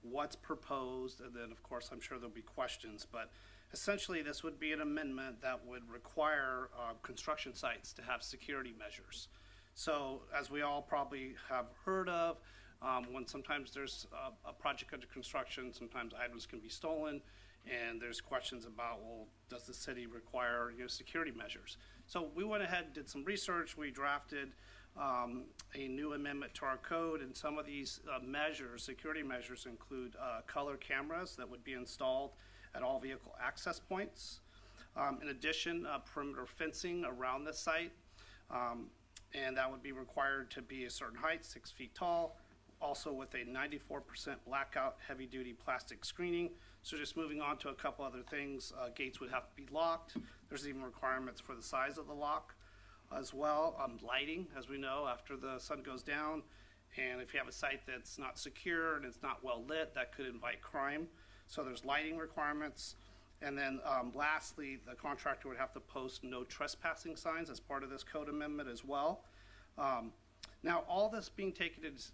what's proposed, and then, of course, I'm sure there'll be questions, but essentially, this would be an amendment that would require construction sites to have security measures. So, as we all probably have heard of, when sometimes there's a project under construction, sometimes items can be stolen, and there's questions about, well, does the city require security measures? So we went ahead and did some research. We drafted a new amendment to our code, and some of these measures, security measures, include color cameras that would be installed at all vehicle access points. In addition, perimeter fencing around the site, and that would be required to be a certain height, 6 feet tall, also with a 94% blackout heavy-duty plastic screening. So just moving on to a couple other things, gates would have to be locked. There's even requirements for the size of the lock as well. Lighting, as we know, after the sun goes down, and if you have a site that's not secure and it's not well lit, that could invite crime. So there's lighting requirements. And then lastly, the contractor would have to post no trespassing signs as part of this code amendment as well. Now, all this being taken into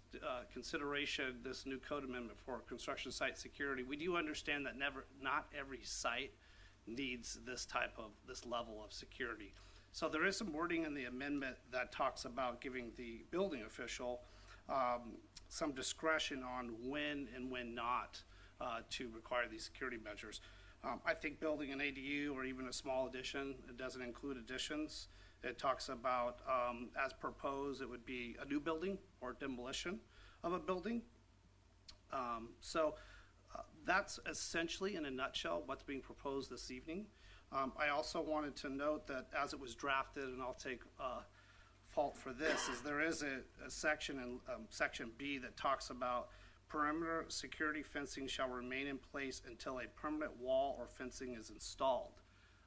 consideration, this new code amendment for construction site security, we do understand that not every site needs this level of security. So there is some wording in the amendment that talks about giving the building official some discretion on when and when not to require these security measures. I think building an ADU or even a small addition, it doesn't include additions. It talks about, as proposed, it would be a new building or demolition of a building. That's essentially, in a nutshell, what's being proposed this evening. I also wanted to note that as it was drafted, and I'll take fault for this, is there is a section in Section B that talks about perimeter security fencing shall remain in place until a permanent wall or fencing is installed.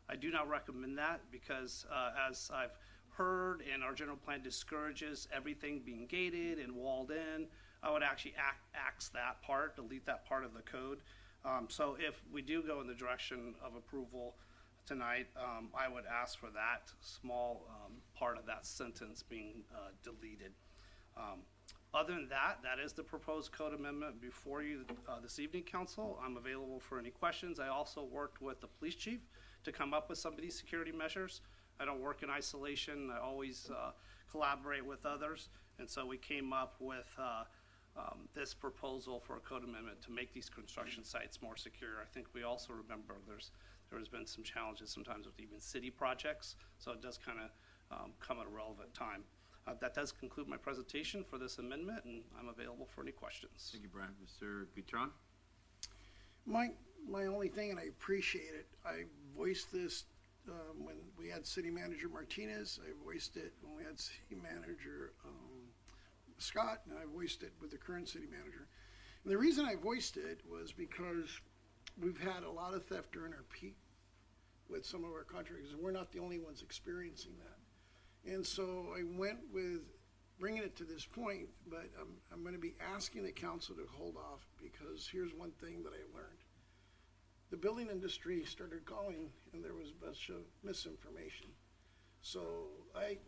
I do not recommend that because as I've heard and our general plan discourages everything being gated and walled in, I would actually axe that part, delete that part of the code. So if we do go in the direction of approval tonight, I would ask for that small part of that sentence being deleted. Other than that, that is the proposed code amendment before you this evening, Council. I'm available for any questions. I also worked with the police chief to come up with some of these security measures. I don't work in isolation. I always collaborate with others. And so we came up with this proposal for a code amendment to make these construction sites more secure. I think we also remember there has been some challenges sometimes with even city projects. So it does kind of come at a relevant time. That does conclude my presentation for this amendment, and I'm available for any questions. Thank you, Brian. Mr. Gutron? My only thing, and I appreciate it, I voiced this when we had City Manager Martinez. I voiced it when we had City Manager Scott, and I voiced it with the current City Manager. And the reason I voiced it was because we've had a lot of theft during our peak with some of our contractors, and we're not the only ones experiencing that. And so I went with bringing it to this point, but I'm going to be asking the council to hold off because here's one thing that I learned. The building industry started calling and there was a bunch of misinformation. So I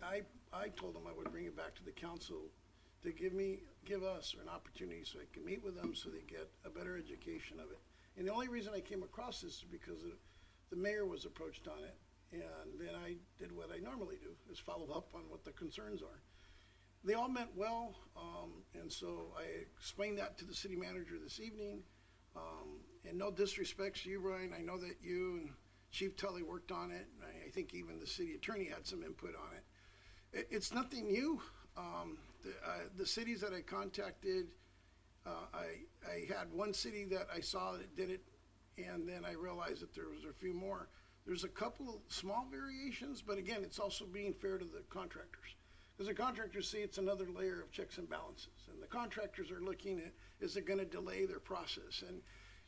told them I would bring it back to the council to give us an opportunity so I can meet with them so they get a better education of it. And the only reason I came across this is because the mayor was approached on it. And then I did what I normally do, is follow up on what the concerns are. They all meant well, and so I explained that to the city manager this evening. And no disrespect to you, Brian, I know that you and Chief Tully worked on it. I think even the city attorney had some input on it. It's nothing new. The cities that I contacted, I had one city that I saw that did it, and then I realized that there was a few more. There's a couple of small variations, but again, it's also being fair to the contractors. Because the contractors see it's another layer of checks and balances. And the contractors are looking at, is it gonna delay their process?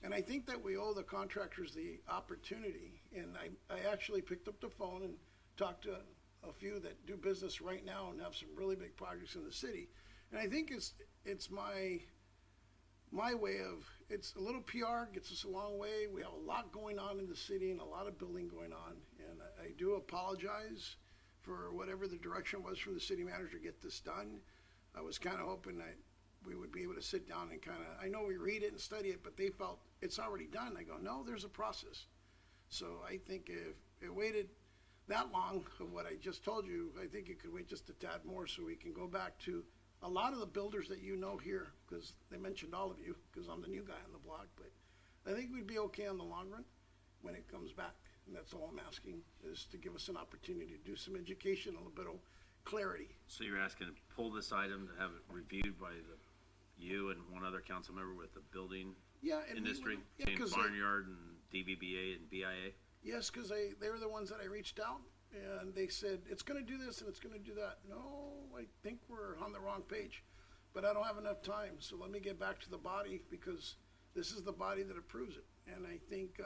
And I think that we owe the contractors the opportunity. And I actually picked up the phone and talked to a few that do business right now and have some really big projects in the city. And I think it's my way of, it's a little PR, gets us a long way. We have a lot going on in the city and a lot of building going on. And I do apologize for whatever the direction was from the city manager to get this done. I was kind of hoping that we would be able to sit down and kind of, I know we read it and study it, but they felt it's already done. I go, no, there's a process. So I think if it waited that long of what I just told you, I think it could wait just a tad more so we can go back to a lot of the builders that you know here, because they mentioned all of you, because I'm the new guy on the block, but I think we'd be okay in the long run when it comes back. And that's all I'm asking, is to give us an opportunity to do some education, a little bit of clarity. So you're asking to pull this item to have it reviewed by you and one other council member with the building and industry, yeah, James Barnyard and DVBA and BIA? Yes, because they were the ones that I reached out, and they said, it's going to do this and it's going to do that. No, I think we're on the wrong page, but I don't have enough time, so let me get back to the body, because this is the body that approves it. And I think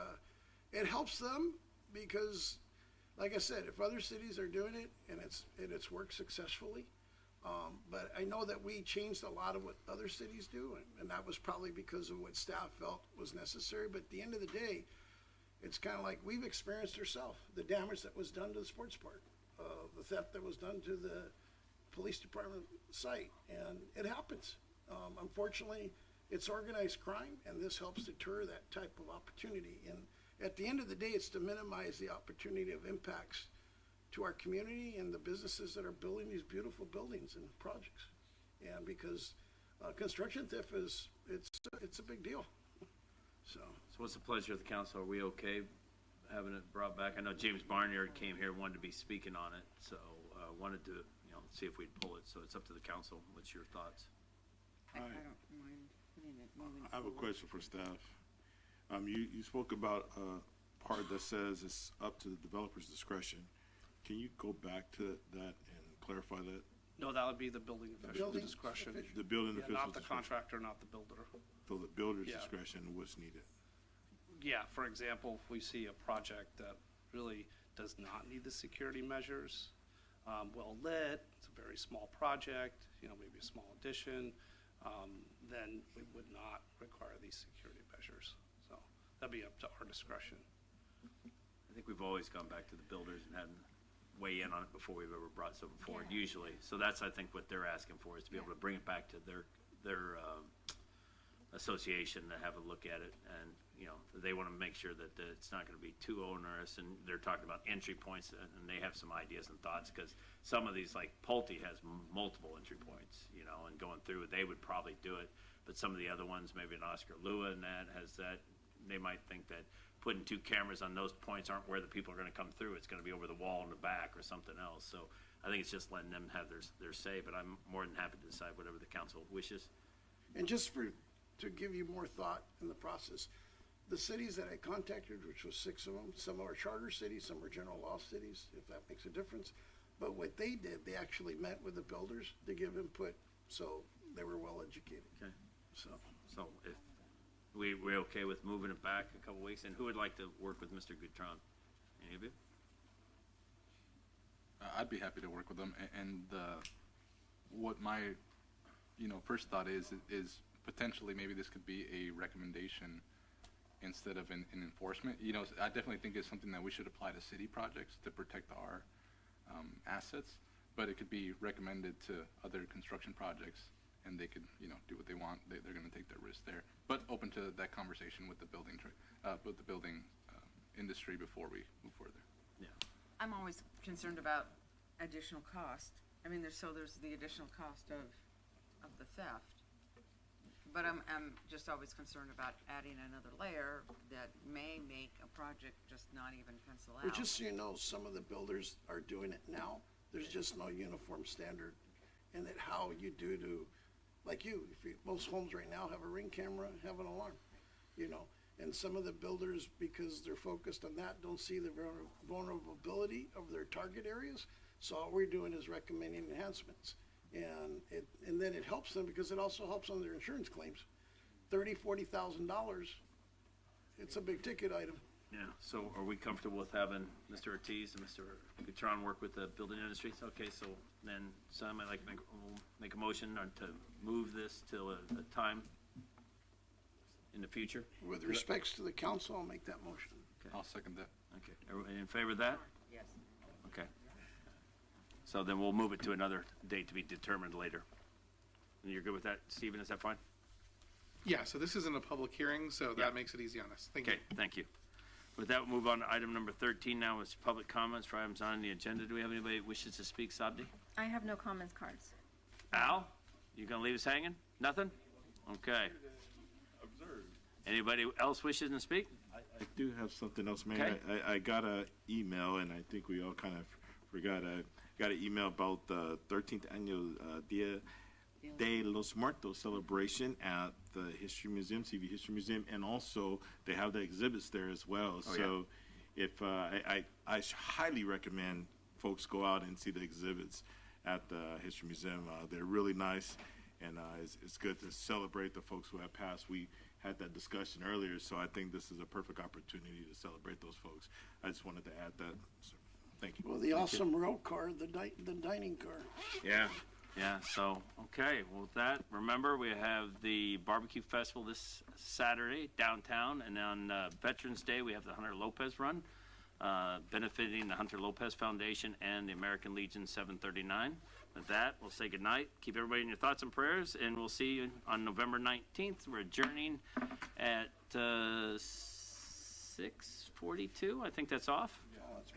it helps them, because, like I said, if other cities are doing it and it's worked successfully, but I know that we changed a lot of what other cities do, and that was probably because of what staff felt was necessary. But at the end of the day, it's kind of like we've experienced ourselves, the damage that was done to the sports park, the theft that was done to the police department site, and it happens. Unfortunately, it's organized crime, and this helps deter that type of opportunity. And at the end of the day, it's to minimize the opportunity of impacts to our community and the businesses that are building these beautiful buildings and projects. And because construction theft it's a big deal. So what's the pleasure of the council? Are we okay having it brought back? I know James Barnyard came here, wanted to be speaking on it, so wanted to see if we'd pull it. So it's up to the council. What's your thoughts? I don't mind putting it moving I have a forward. question for staff. You spoke about a part that says it's up to the developer's discretion. Can you go back to that and clarify that? No, that would be the building official's discretion. The building Yeah, official's not the discretion. contractor, not the builder. So the builder's Yeah. discretion was needed. Yeah, for example, if we see a project that really does not need the security measures, well lit, it's a very small project, maybe a small addition, then we would not require these security measures. So that'd be up to our discretion. I think we've always gone back to the builders and had them weigh in on it before we've ever brought something forward, usually. So that's, I think, what they're asking for, is to be able to bring it back to their association to have a look at it. And, they want to make sure that it's not going to be too onerous. And they're talking about entry points, and they have some ideas and thoughts, because some of these, like Pulte has multiple entry points, and going through it, they would probably do it. But some of the other ones, maybe an Oscar Lua and that has that, they might think that putting 2 cameras on those points aren't where the people are going to come through. It's going to be over the wall in the back or something else. So I think it's just letting them have their say, but I'm more than happy to decide whatever the council wishes. And just to give you more thought in the process, the cities that I contacted, which was 6 of them, some are charter cities, some are general law cities, if that makes a difference. But what they did, they actually met with the builders to give input, so they were well educated. Okay. So if we're okay with moving it back a couple weeks, and who would like to work with Mr. Goutron? Any of you? I'd be happy to work with them. And what my first thought is potentially maybe this could be a recommendation instead of an enforcement. I definitely think it's something that we should apply to city projects to protect our assets, but it could be recommended to other construction projects, and they could do what they want. They're going to take their risk there, but open to that conversation with the building industry before we move further. Yeah. I'm always concerned about additional cost. I mean, there's the additional cost of the theft. But I'm just always concerned about adding another layer that may make a project just not even pencil out. Well, just so you know, some of the builders are doing it now. There's just no uniform standard. And that how you do to, like most homes right now have a Ring camera, have an alarm, And some of the builders, because they're focused on that, don't see the vulnerability of their target areas. So all we're doing is recommending enhancements. And then it helps them because it also helps on their insurance claims. $30,000-$40,000, it's a big ticket item. Yeah, so are we comfortable with having Mr. Ortiz and Mr. Gutron work with the building industry? Okay, so then somebody like make a motion to move this till a time in the future? With respects to the council, I'll make that motion. Okay. I'll second that. Okay, everybody in favor of that? Yes. Okay. So then we'll move it to another date to be determined later. And you're good with that, Stephen? Is that fine? Yeah, so this isn't a public hearing, so Yeah. that makes it easy on us. Thank you. Okay, thank you. With that, we'll move on to item number 13 now is public comments for items on the agenda. Do we have anybody that wishes to speak, Sabdi? I have no comments cards. Al, you gonna leave us hanging? Nothing? Okay. Anybody else wishes to speak? I do have something else, Mayor. Okay. I got an email, and I think we all kind of forgot. I got an email about the 13th annual Dia de los Muertos celebration at the History Museum, CV History Museum, and also they have the exhibits there as well. Oh, so if I highly recommend folks go out and see the exhibits at the History Museum. They're really nice, and it's good to celebrate the folks who have passed. We had that discussion earlier, so I think this is a perfect opportunity to celebrate those folks. I just wanted to add that. So, thank you. Well, the awesome rail car, the dining car. Yeah. Yeah, so, okay, well, with that, remember, we have the barbecue festival this Saturday downtown, and on Veterans Day, we have the Hunter Lopez Run, benefiting the Hunter Lopez Foundation and the American Legion 739. With that, we'll say goodnight. Keep everybody in your thoughts and prayers, and we'll see you on November 19th. We're adjourning at 6:42. I think that's off. Yeah, that's